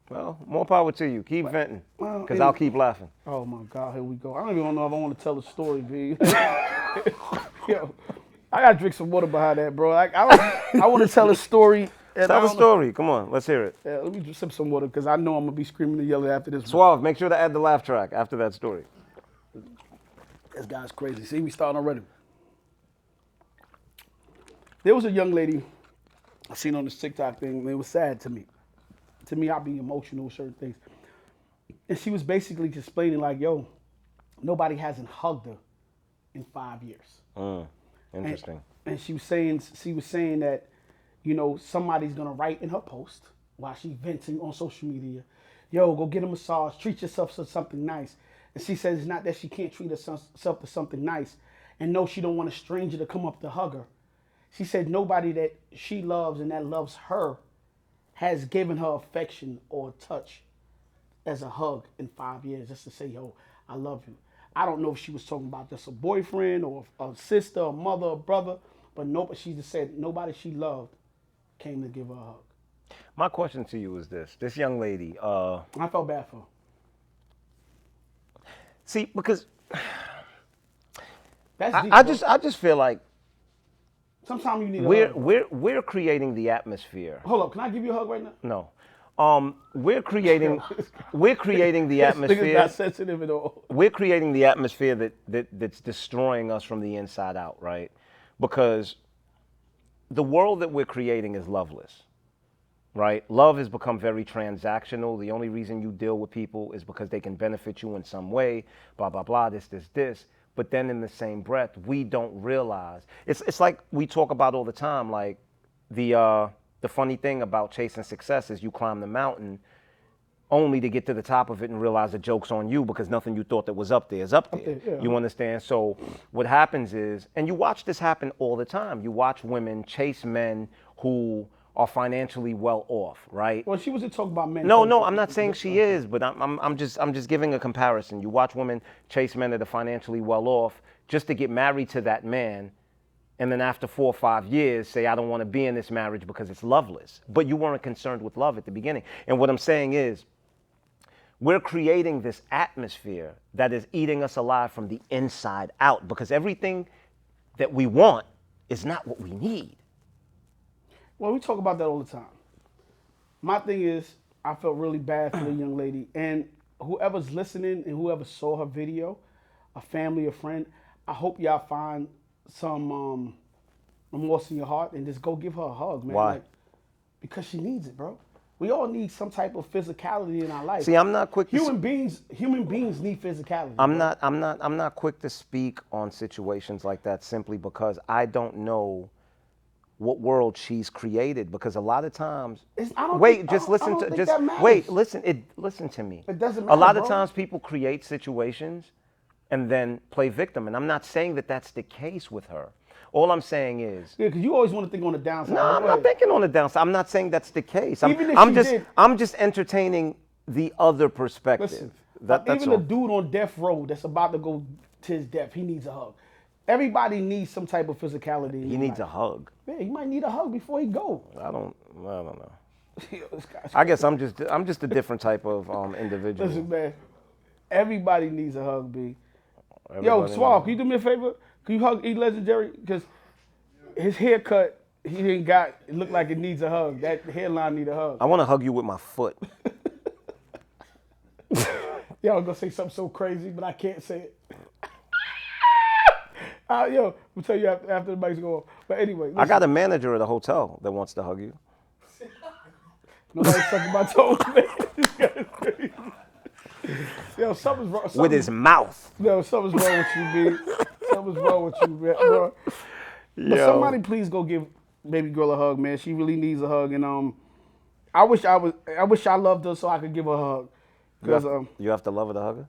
Well, more power to you. Keep venting, because I'll keep laughing. Oh my God, here we go. I don't even know if I want to tell a story, B. Yo, I gotta drink some water behind that, bro. I want to tell a story. Tell a story. Come on, let's hear it. Yeah, let me just sip some water because I know I'm gonna be screaming and yelling after this. Suave, make sure to add the laugh track after that story. This guy's crazy. See, we starting already. There was a young lady I seen on this TikTok thing, and it was sad to me. To me, I be emotional with certain things. And she was basically explaining like, yo, nobody hasn't hugged her in 5 years. Interesting. And she was saying that, you know, somebody's gonna write in her post while she's venting on social media, yo, go get a massage, treat yourself to something nice. And she says it's not that she can't treat herself to something nice, and no, she don't want a stranger to come up to hug her. She said nobody that she loves and that loves her has given her affection or touch as a hug in 5 years, just to say, yo, I love you. I don't know if she was talking about just a boyfriend or a sister, a mother, a brother, but she just said nobody she loved came to give her a hug. My question to you is this. This young lady, I felt bad for her. See, because That's deep, I just feel like sometimes you need a hug. we're creating the atmosphere. Hold up, can I give you a hug right now? No. We're creating the atmosphere. Nigga's not sensitive at all. We're creating the atmosphere that's destroying us from the inside out, right? Because the world that we're creating is loveless, right? Love has become very transactional. The only reason you deal with people is because they can benefit you in some way, blah, blah, blah, this. But then in the same breath, we don't realize. It's like we talk about all the time, like the funny thing about chasing success is you climb the mountain only to get to the top of it and realize the joke's on you because nothing you thought that was up there is up there. Okay, yeah. You understand? So what happens is, and you watch this happen all the time, you watch women chase men who are financially well off, right? Well, she wasn't talking about men. No, I'm not saying she is, but I'm just giving a comparison. You watch women chase men that are financially well off just to get married to that man, and then after 4 or 5 years say, I don't want to be in this marriage because it's loveless. But you weren't concerned with love at the beginning. And what I'm saying is, we're creating this atmosphere that is eating us alive from the inside out, because everything that we want is not what we need. Well, we talk about that all the time. My thing is, I felt really bad for the young lady. And whoever's listening and whoever saw her video, a family, a friend, I hope y'all find some remorse in your heart and just go give her a hug, man. Why? Because she needs it, bro. We all need some type of physicality in our life. See, I'm not quick to Human beings need physicality. I'm not quick to speak on situations like that simply because I don't know what world she's created, because a lot of times listen to me. It doesn't matter, a lot of bro. times people create situations and then play victim, and I'm not saying that that's the case with her. All I'm saying is, yeah, because you always want to think on the downside. no, I'm not thinking on the downside. I'm not saying that's the case. Even if I'm just entertaining the other perspective. Listen, That's even all. a dude on death row that's about to go to his death, he needs a hug. Everybody needs some type of physicality. He needs a hug. Yeah, he might need a hug before he go. I don't know. Yo, this guy's I guess I'm just a different type of individual. Listen, man. Everybody needs a hug, B. Yo, Everybody Swall, knows. can you do me a favor? Can you hug E Legendary? Because his haircut, he ain't got. It look like it needs a hug. That hairline need a hug. I want to hug you with my foot. Yo, I'm gonna say something so crazy, but I can't say it. Yo, we'll tell you after the mic's go off. But anyway, listen, I got a manager at a hotel that wants to hug you. nobody's sucking my toes, man. This guy's crazy. Yo, something's wrong. With his mouth. Yo, something's wrong with you, B. Something's wrong with you, bro. But somebody please go give baby girl a hug, man. She really needs a hug, and I wish I loved her so I could give her a hug. Because You have to love her to hug her?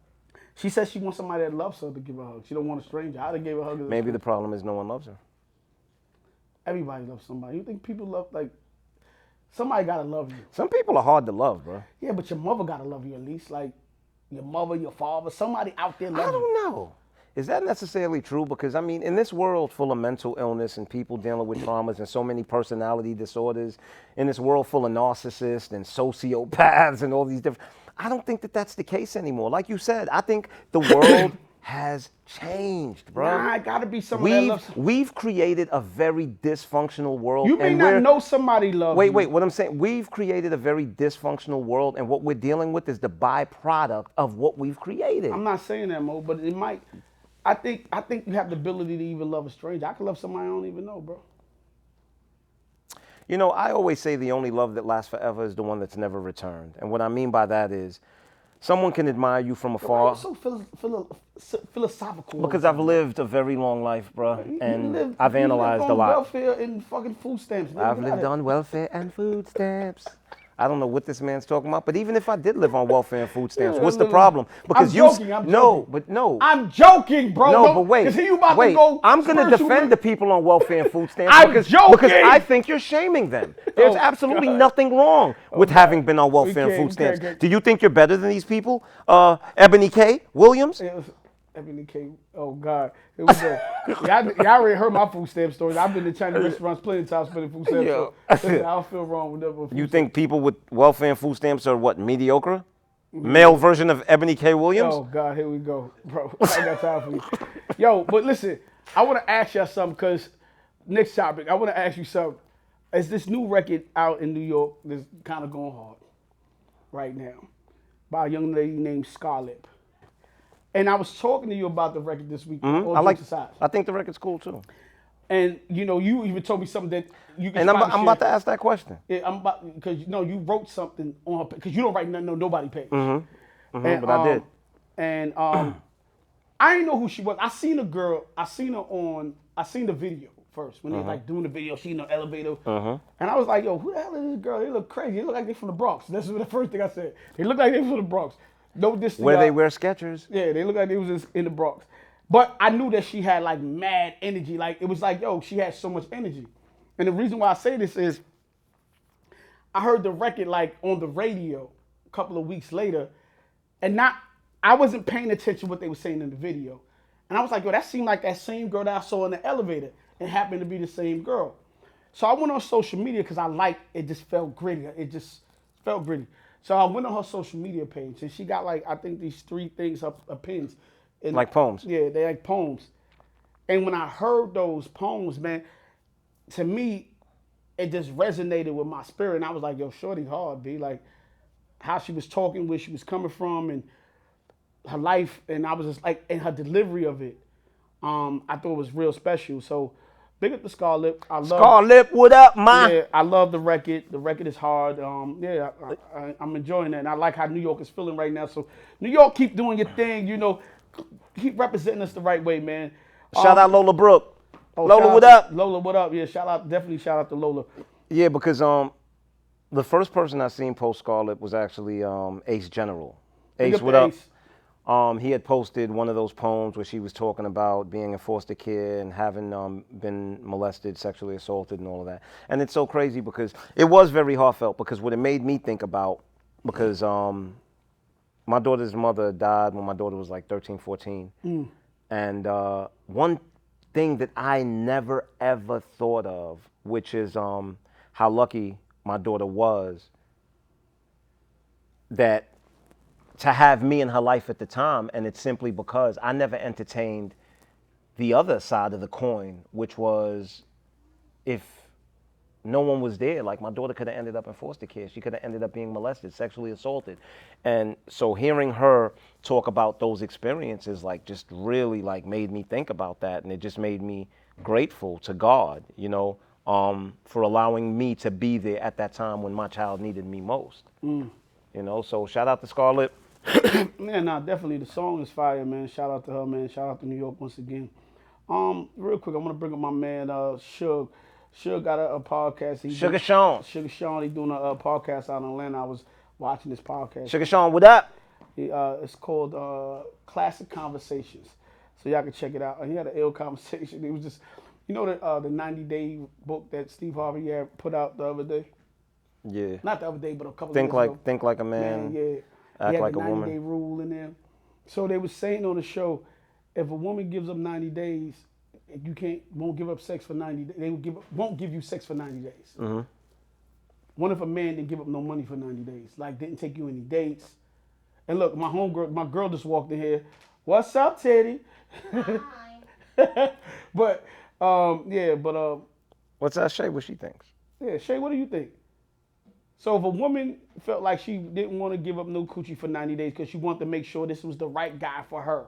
she says she wants somebody that loves her to give her a hug. She don't want a stranger. I'd have gave her a hug. Maybe the problem is no one loves her. Everybody loves somebody. You think people love, like, somebody gotta love you. Some people are hard to love, bro. Yeah, but your mother gotta love you at least. Like, your mother, your father, somebody out there I loves you. don't know. Is that necessarily true? Because, I mean, in this world full of mental illness and people dealing with traumas and so many personality disorders, in this world full of narcissists and sociopaths and all these different... I don't think that that's the case anymore. Like you said, I think the world has changed, bro. Nah, it gotta be someone that loves you. We've created a very dysfunctional world. You may and not know somebody loves you. Wait, what I'm saying, we've created a very dysfunctional world, and what we're dealing with is the byproduct of what we've created. I'm not saying that, Mo, but it might. I think you have the ability to even love a stranger. I can love somebody I don't even know, bro. You know, I always say the only love that lasts forever is the one that's never returned. And what I mean by that is someone can admire you from Why afar. are you so philosophical? Because I've lived a very long life, bro, and I've You analyzed live a on lot. welfare and fucking food stamps. I've lived on welfare and food stamps. I don't know what this man's talking about, but even if I did live on welfare and food stamps, what's the problem? I'm joking, I'm joking. No. I'm joking, bro. No, but wait. 'Cause here you about wait, to go I'm going to spiritual defend with- the people on welfare and food stamps I'm because joking. I think you're shaming them. There's Oh, absolutely God. nothing wrong with having been on welfare and can't- food we stamps. can't get- Do you think you're better than these people? Ebony K. Williams? Ebony K. Oh God, here we go. y'all already heard my food stamp stories. I've been to Chinese restaurants plenty of times spending food stamps. Yo. So, listen, I don't feel wrong with that. With food You stamps. think people with welfare and food stamps are what, mediocre? Male version of Ebony K. Williams? Oh God, here we go, bro. I ain't got time for you. Yo, but listen, I want to ask y'all something because next topic, I want to ask you something. Is this new record out in New York that's kind of going hard right now by a young lady named Scarlett? And I was talking to you about the record this week. All jokes aside. I think the record's cool too. And you know, you even told me something that you can. And I'm about to ask that question. Yeah, I'm about because you know you wrote something on her because you don't write nothing on nobody page. And, but I did. And I didn't know who she was. I seen a girl. I seen the video first when they like doing the video. She in the elevator, and I was like, "Yo, who the hell is this girl? They look crazy. They look like they from the Bronx." That's the first thing I said. They look like they from the Bronx. No, this Where they wear Skechers. Yeah, they look like they was in the Bronx. But I knew that she had like mad energy. Like it was like, yo, she had so much energy. And the reason why I say this is I heard the record like on the radio a couple of weeks later, and I wasn't paying attention to what they were saying in the video. And I was like, yo, that seemed like that same girl that I saw in the elevator. It happened to be the same girl. So I went on social media because I liked it, just felt gritty. It just felt gritty. So I went on her social media page, and she got like, I think these 3 things, her pins. And, Like poems? Yeah, they like poems. And when I heard those poems, man, to me, it just resonated with my spirit. And I was like, yo, shorty's hard, B. Like, how she was talking, where she was coming from, and her life. And I was just like, and her delivery of it, I thought it was real special. So, big up to Scarlett. Scarlett, what up, ma? Yeah, I love the record. The record is hard. Yeah, I'm enjoying that. And I like how New York is feeling right now. So, New York, keep doing your thing. You know, keep representing us the right way, man. Shout out Lola Brooke. Oh, Lola, shout what out up? to Lola, what up? Yeah, definitely shout out to Lola. Yeah, because the first person I seen post Scarlett was actually Ace General. Big Ace, up what to up? Ace. He had posted one of those poems where she was talking about being in foster care and having been molested, sexually assaulted, and all of that. And it's so crazy because it was very heartfelt. Because what it made me think about, because my daughter's mother died when my daughter was like 13, 14. And one thing that I never ever thought of, which is how lucky my daughter was that to have me in her life at the time, and it's simply because I never entertained the other side of the coin, which was if no one was there, like my daughter could have ended up in foster care. She could have ended up being molested, sexually assaulted. And so hearing her talk about those experiences, like just really like made me think about that. And it just made me grateful to God, for allowing me to be there at that time when my child needed me most. So shout out to Scarlett. Man, nah, definitely the song is fire, man. Shout out to her, man. Shout out to New York once again. Real quick, I want to bring up my man, Suge. Suge got a podcast. Sugar Sean. Sugar Sean, he doing a podcast out in Atlanta. I was watching this podcast. Sugar Sean, what up? It's called Classic Conversations. So y'all can check it out. He had an ill conversation. It was just, the 90-day book that Steve Harvey had put out the other day. Yeah. Not the other day, but a couple Think of like days ago. think like a man. Yeah. Act He had like the a 90-day woman. rule in there. So they were saying on the show, if a woman gives up 90 days, you won't give up sex for 90 days. They won't give you sex for 90 days. Mm-hmm. What if a man didn't give up no money for 90 days? Like didn't take you any dates? And look, my girl just walked in here. What's up, Teddy? But What's that, Shay? What she thinks? yeah, Shay, what do you think? So if a woman felt like she didn't want to give up no coochie for 90 days because she wanted to make sure this was the right guy for her,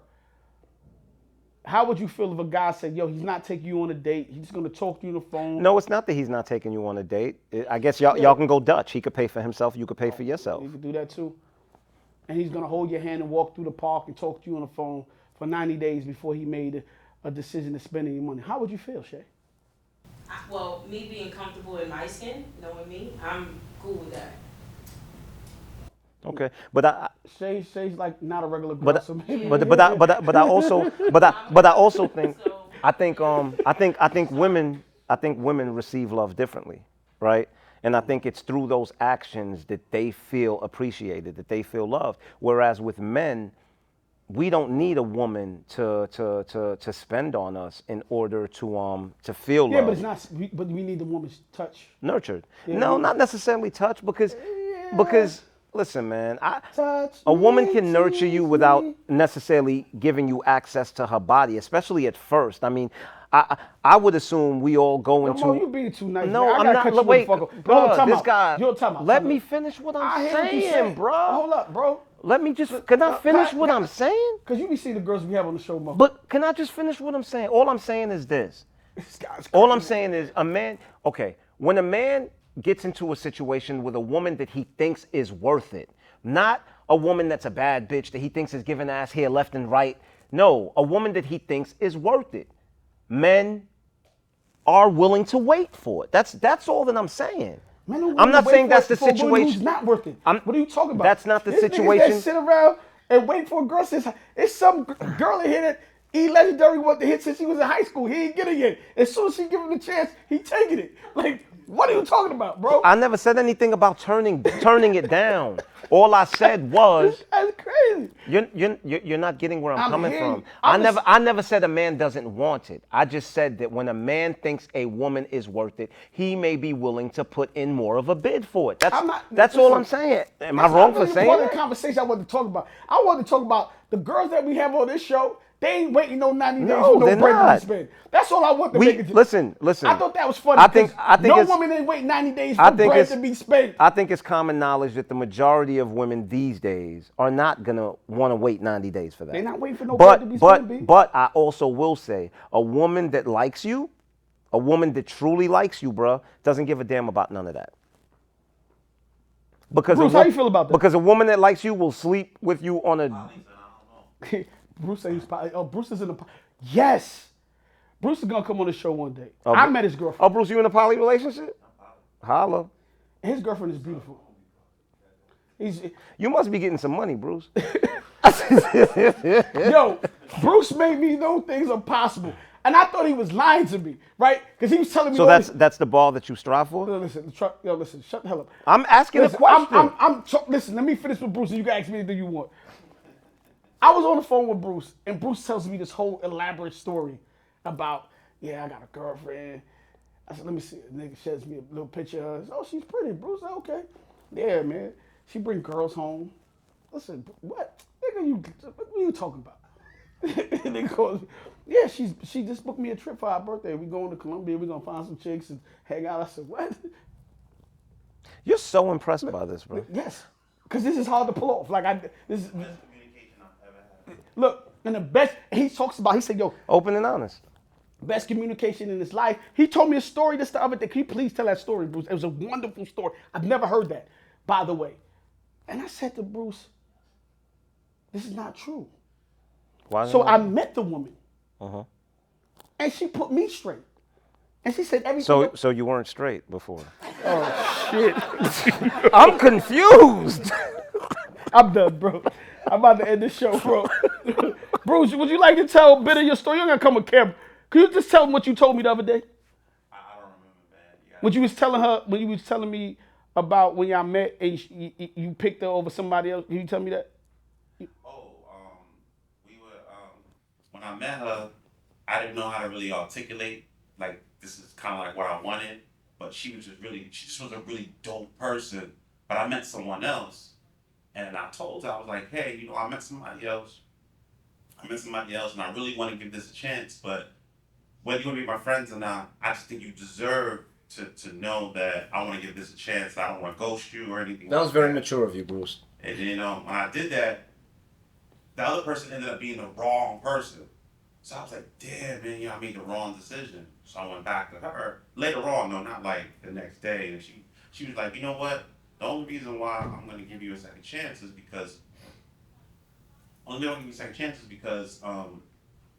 how would you feel if a guy said, yo, he's not taking you on a date, he's just going to talk to you on the phone? No, it's not that he's not taking you on a date. I guess y'all can go Dutch. He could pay for himself. You could pay for yourself. You could do that too. And he's going to hold your hand and walk through the park and talk to you on the phone for 90 days before he made a decision to spend any money. How would you feel, Shay? Well, me being comfortable in my skin, knowing me, I'm cool with that. Okay, but Shay's like not a regular girl, so maybe. I also think I think women receive love differently, right? And I think it's through those actions that they feel appreciated, that they feel loved. Whereas with men, we don't need a woman to spend on us in order to feel Yeah, love. but it's not. But we need the woman's touch. Nurtured. Yeah, No, we- not necessarily touch because listen, man, Touch a woman me, can nurture you tease without me. necessarily giving you access to her body, especially at first. I mean, I would assume we all go into. Mo, you being too nice. No, man. I I'm gotta not. cut you Wait, the fuck up. bro, No, time this out. guy. Yo, time out, Let time me out. finish what I I'm hear what you saying, saying. bro. Hold up, bro. Let me just. Can I finish what I'm saying? Because you be seeing the girls we have on the show, Mo. But can I just finish what I'm saying? All I'm saying is this. This guy's All I'm crazy. saying is a man, okay, when a man gets into a situation with a woman that he thinks is worth it, not a woman that's a bad bitch that he thinks is giving ass here left and right. No, a woman that he thinks is worth it. Men are willing to wait for it. That's all that I'm saying. Men don't I'm wanna not wait saying for- that's the for a woman situation. Who's not worth it. What are you talking about? That's not the There's niggas situation. that sit around and wait for a girl. It's some girl in here that E Legendary wanted to hit since he was in high school. He ain't get it yet. As soon as she give him the chance, he taking it. Like, what are you talking about, bro? I never said anything about turning it down. All I said was That's crazy. you're not getting where I'm I'm coming hearing from. you. I'm I never said a man doesn't want it. I just said that when a man thinks a woman is worth it, he may be willing to put in more of a bid for it. That's all I'm saying. Am I wrong for saying Part of that? the conversation I want to talk about. I want to talk about the girls that we have on this show. They ain't waiting no 90 days No, for no they're bread to not. be spent. That's all I want to make it. Listen. I thought that was funny. I think no it's- woman ain't waiting 90 days I for think bread it's- to be spent. I think it's common knowledge that the majority of women these days are not gonna want to wait 90 days for that. They're not waiting for no bread to be spent, B. But I also will say, a woman that likes you, a woman that truly likes you, bruh, doesn't give a damn about none of that. Because Bruce, how you feel about that? Because a woman that likes you will sleep with you on a. Bruce said he's probably. Oh, Bruce is in the. Yes, Bruce is gonna come on the show one day. Oh, I met his girlfriend. Oh, Bruce, you in a poly relationship? Holla. His girlfriend is beautiful. You must be getting some money, Bruce. Yo, Bruce made me know things are possible. And I thought he was lying to me, right? Because he was telling me. So that's the bar that you strive for? Listen, shut the hell up. I'm asking Listen, a question. listen, let me finish with Bruce and you can ask me anything you want. I was on the phone with Bruce, and Bruce tells me this whole elaborate story about, yeah, I got a girlfriend. I said, let me see. The nigga shows me a little picture of her. Oh, she's pretty. Bruce said, okay. Yeah, man. She bring girls home. listen, what? Nigga, what are you talking about? And they goes, yeah, she just booked me a trip for our birthday. We going to Colombia. We gonna find some chicks and hang out. I said, what? You're so impressed by this, bro. Yes, because this is hard to pull off. Like this is, Best communication I've ever had. look, and the best. He talks about. He said, yo, Open and honest. best communication in his life. He told me a story this the other day. Can you please tell that story, Bruce? It was a wonderful story. I've never heard that, by the way. And I said to Bruce, this is not true. Why? So I met the woman, Uh-huh. and she put me straight. And she said everything. So you weren't straight before. Oh shit! I'm confused. I'm done, bro. I'm about to end this show, bro. Bruce, would you like to tell a bit of your story? You're gonna come with camera. Can you just tell them what you told me the other day? I don't remember, man. When you was telling her, when you was telling me about when y'all met and you picked her over somebody else. Can you tell me that? Oh, we were when I met her, I didn't know how to really articulate like this is kind of like what I wanted, but she just was a really dope person. But I met someone else, and I told her, I was like, hey, I met somebody else. And I really want to give this a chance, but whether you want to be my friends or not, I just think you deserve to know that I want to give this a chance. I don't want to ghost you or anything. That was very mature of you, Bruce. And when I did that, the other person ended up being the wrong person. So I was like, damn, man, I made the wrong decision. So I went back to her later on, no, not like the next day. And she was like, you know what? The only reason why I'm going to give you a second chance is because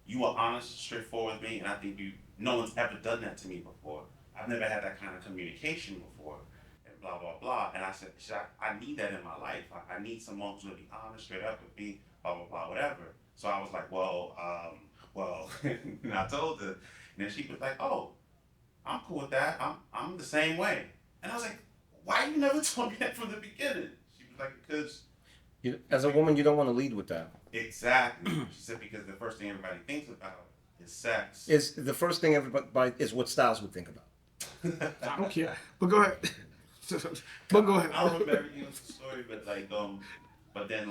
you were honest, straightforward with me, and I think no one's ever done that to me before. I've never had that kind of communication before, and blah, blah, blah. And I said, I need that in my life. I need someone who's going to be honest, straight up with me, blah, blah, blah, whatever. So I was like, well, and I told her, and then she was like, oh, I'm cool with that. I'm the same way. And I was like, why you never told me that from the beginning? She was like, because... As a woman, you don't want to lead with that. Exactly. She said because the first thing everybody thinks about is sex. Is the first thing everybody is what Styles would think about. I don't care. But go ahead. But go ahead. I don't remember everything else the story, but but then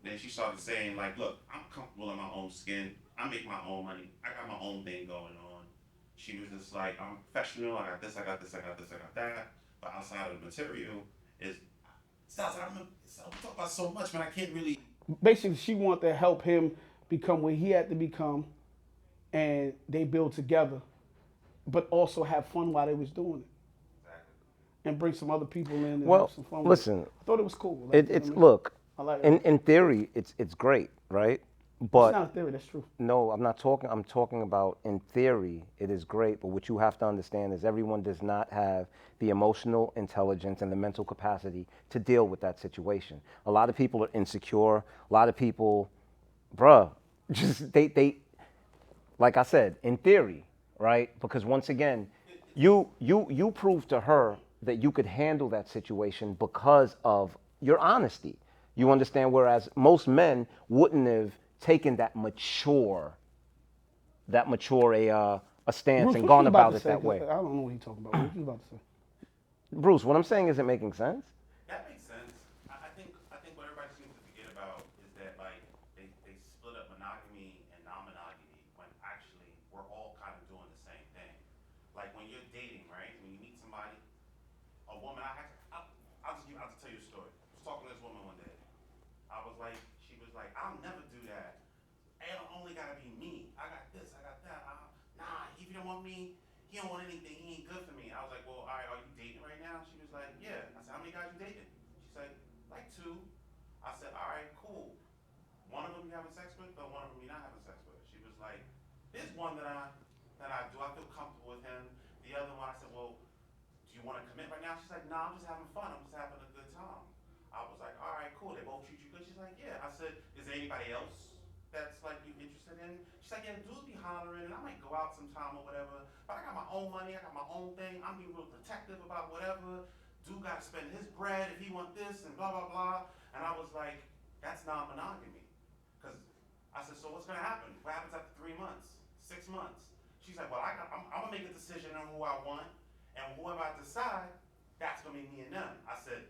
then she started saying look, I'm comfortable in my own skin. I make my own money. I got my own thing going on. She was just like, I'm professional. I got this. I got this. I got this. I got that. But outside of the material is Styles. We talk about so much, man. I can't really. Basically, she wanted to help him become what he had to become, and they build together, but also have fun while they was doing it. Exactly. And bring some other people in and Well, have some fun. listen, with it. I thought it was cool. It's look. I like it. In theory, it's great, right? But It's not a theory. That's true. no, I'm not talking. I'm talking about in theory, it is great. But what you have to understand is everyone does not have the emotional intelligence and the mental capacity to deal with that situation. A lot of people are insecure. A lot of people, bruh, just they like I said, in theory, right? Because once again, you proved to her that you could handle that situation because of your honesty. You understand? Whereas most men wouldn't have taken that mature a stance Bruce, and what gone you about to it say? that way. I don't know what he's talking about. What you about to say? Bruce, what I'm saying isn't making sense. That makes sense. I think what everybody seems to forget about is that they split up monogamy and non-monogamy when actually we're all kind of doing the same thing. Like when you're dating, right? When you meet somebody, a woman. I'll just tell you a story. I was talking to this woman one day. She was like, I'll never do that. It only gotta be me. I got this. I got that. Nah, if you don't want me, he don't want anything. He ain't good for me. I was like, well, all right, are you dating right now? She was like, yeah. I said, how many guys you dating? She's like 2. I said, all right, cool. One of them you having sex with, but one of them you not having sex with. She was like, there's one that I do. I feel comfortable with him. The other one, I said, well, do you want to commit right now? She's like, no, I'm just having fun. I'm just having a good time. I was like, all right, cool. They both treat you good. She's like, yeah. I said, is there anybody else that's you interested in? She's like, yeah, dudes be hollering, and I might go out sometime or whatever. But I got my own money. I got my own thing. I'm being real protective about whatever. Dude got to spend his bread if he want this and blah, blah, blah. And I was like, that's non-monogamy. Because I said, so what's going to happen? What happens after 3 months, 6 months? She's like, well, I'm going to make a decision on who I want. And whoever I decide, that's going to be me and them. I said,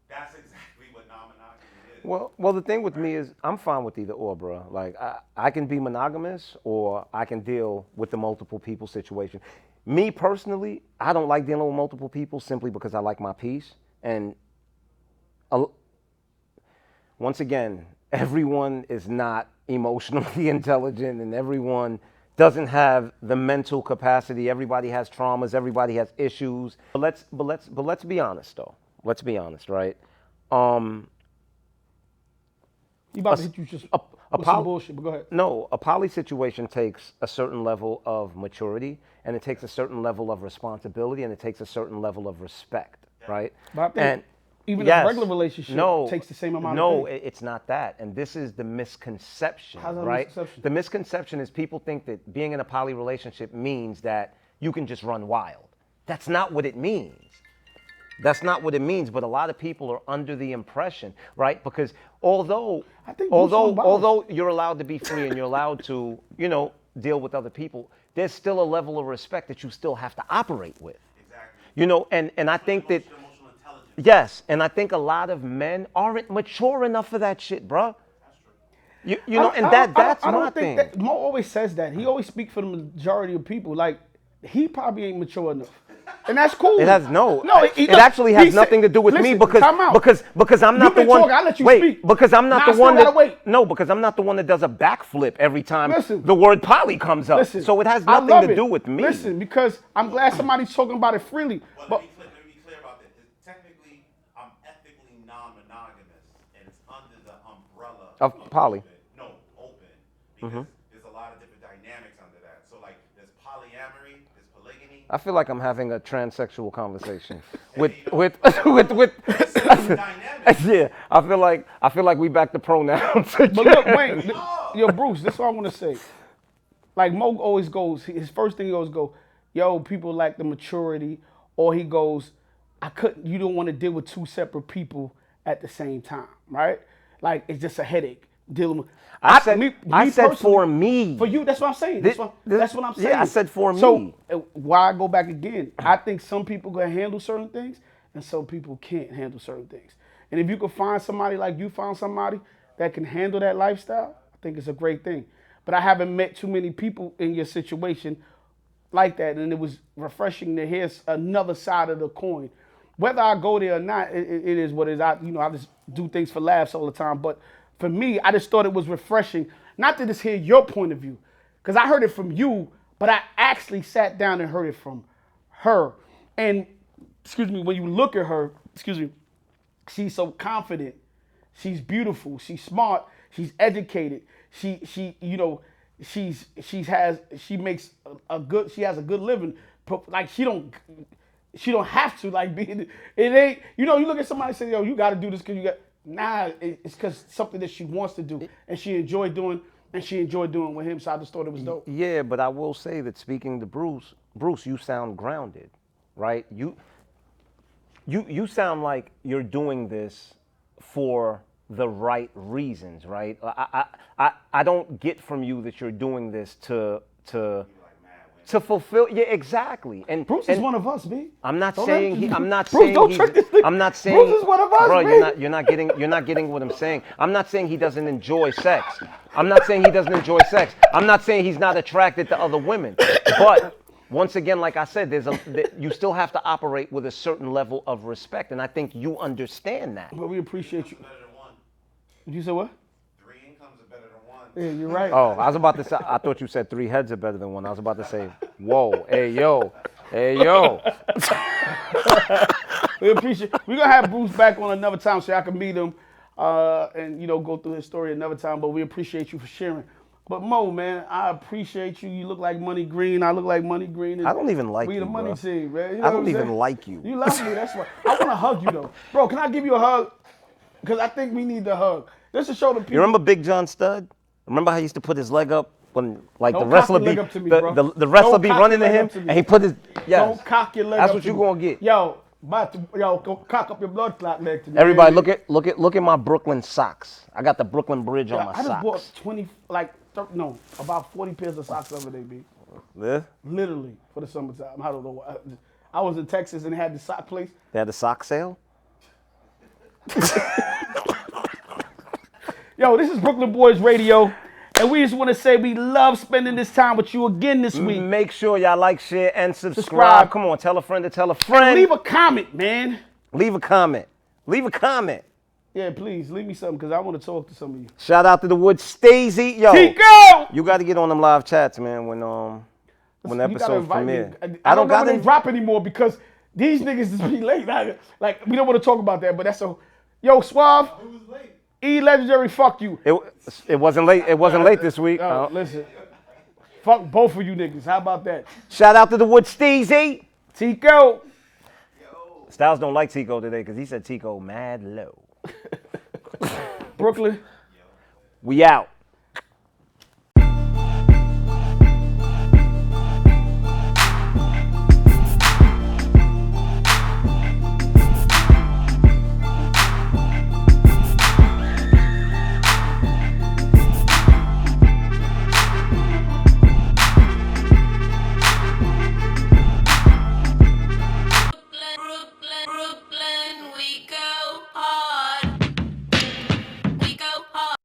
that's exactly what non-monogamy is. Well, the thing with me is I'm fine with either or, bro. Like I can be monogamous or I can deal with the multiple people situation. Me personally, I don't like dealing with multiple people simply because I like my peace. And uh, once again, everyone is not emotionally intelligent, and everyone doesn't have the mental capacity. Everybody has traumas. Everybody has issues. But let's be honest, though. Let's be honest, right? He about to hit you just with some bullshit, but go ahead. No, a poly situation takes a certain level of maturity, and it takes a certain level of responsibility, and it takes a certain level of respect, right? But I think And even yes, a regular relationship takes the same amount of No, things. it's not that. And this is the misconception, How's that a right? misconception? The misconception is people think that being in a poly relationship means that you can just run wild. That's not what it means. That's not what it means, but a lot of people are under the impression, right? Because although you're allowed to be free and you're allowed to, deal with other people, there's still a level of respect that you still have to operate with. Exactly. And I think that Emotional intelligence. yes, and I think a lot of men aren't mature enough for that shit, bro. That's true. That's I my don't think thing. that Mo always says that. He always speaks for the majority of people. Like, he probably ain't mature enough. And that's cool. It has no. It actually has nothing to do with me because I'm not You've the been one. talking, I let you wait, speak. because I'm not Now I the still one gotta that. wait. No, because I'm not the one that does a backflip every time Listen. the word poly comes up. Listen, So it has I nothing love to it. do with me. Listen, because I'm glad somebody's talking about it freely. Well, But let me be clear about that. Technically, I'm ethically non-monogamous, and it's under the umbrella Of poly. Open. No, open. Because there's a lot of different dynamics under that. So, like, there's polyamory, there's polygamy. I feel like I'm having a transsexual conversation with. Dynamics. Yeah, I feel like we back to pronouns. But look, Wayne, yo, Bruce, this is what I want to say. Like Mo always goes, his first thing he always go, yo, people lack the maturity, or he goes, you don't want to deal with two separate people at the same time, right? Like it's just a headache dealing with. I said personally, for me. For you, that's what I'm saying. That's what I'm saying. Yeah, I said for me. So why I go back again? I think some people can handle certain things, and some people can't handle certain things. And if you can find somebody like you found somebody that can handle that lifestyle, I think it's a great thing. But I haven't met too many people in your situation like that, and it was refreshing to hear another side of the coin. Whether I go there or not, it is what it is. I just do things for laughs all the time. But for me, I just thought it was refreshing, not to just hear your point of view, because I heard it from you, but I actually sat down and heard it from her. And, when you look at her, she's so confident. She's beautiful. She's smart. She's educated. She makes a good. She has a good living. Like she don't have to like be. It ain't. You look at somebody and say, yo, you got to do this because you got. Nah, it's because something that she wants to do and she enjoyed doing with him. So I just thought it was dope. Yeah, but I will say that speaking to Bruce, you sound grounded, right? You sound like you're doing this for the right reasons, right? I don't get from you that you're doing this to fulfill. Yeah, exactly. And Bruce is one of us, B. I'm not Don't saying let- he. I'm not Bruce, saying don't he's. trick this nigga. I'm not saying. Bruce is one of us, bro. B. You're not getting what I'm saying. I'm not saying he doesn't enjoy sex. I'm not saying he doesn't enjoy sex. I'm not saying he's not attracted to other women. But once again, like I said, you still have to operate with a certain level of respect, and I think you understand that. But we appreciate you. Better than one. You said what? 3 incomes are better than one. Yeah, you're right. Oh, I was about to say. I thought you said 3 heads are better than one. I was about to say, whoa, hey yo. We appreciate. We're gonna have Bruce back on another time so I can meet him, and go through his story another time. But we appreciate you for sharing. But Mo, man, I appreciate you. You look like Money Green. I look like Money Green. And I don't even like we you, the money bro. team, man. You know I what don't I'm even saying? like you. You love me. That's why I want to hug you though, bro. Can I give you a hug? Because I think we need the hug. This is show the people. You remember Big John Stud? Remember how he used to put his leg up when, like, Don't the wrestler cock your be leg up to me, bro. the wrestler Don't be cock running your to leg him, up to me. and he put his Don't cock your leg That's up what to you me. gonna get. Yo, go cock up your blood clot leg to me. Everybody, look at my Brooklyn socks. I got the Brooklyn Bridge on my I just socks. bought about 40 pairs of socks the other day, B. Yeah? Literally for the summertime. I don't know why. I was in Texas and had the sock place. They had the sock sale. Yo, this is Brooklyn Boys Radio. And we just want to say we love spending this time with you again this week. Make sure y'all like, share, and subscribe. Come on, tell a friend to tell a friend. And leave a comment, man. Leave a comment. Leave a comment. Yeah, please, leave me something because I want to talk to some of you. Shout out to the Wood Stacey. Yo, Tico! you got to get on them live chats, man, when the episodes premiere. I don't know when they drop anymore because these niggas just be late. Like, we don't want to talk about that, but that's so. Yo, Suave. It was late. E Legendary, fuck you. It wasn't late. It wasn't late this week. Listen. Fuck both of you niggas. How about that? Shout out to the Wood Stacey. Tico. Styles don't like Tico today because he said Tico mad low. Brooklyn. We out.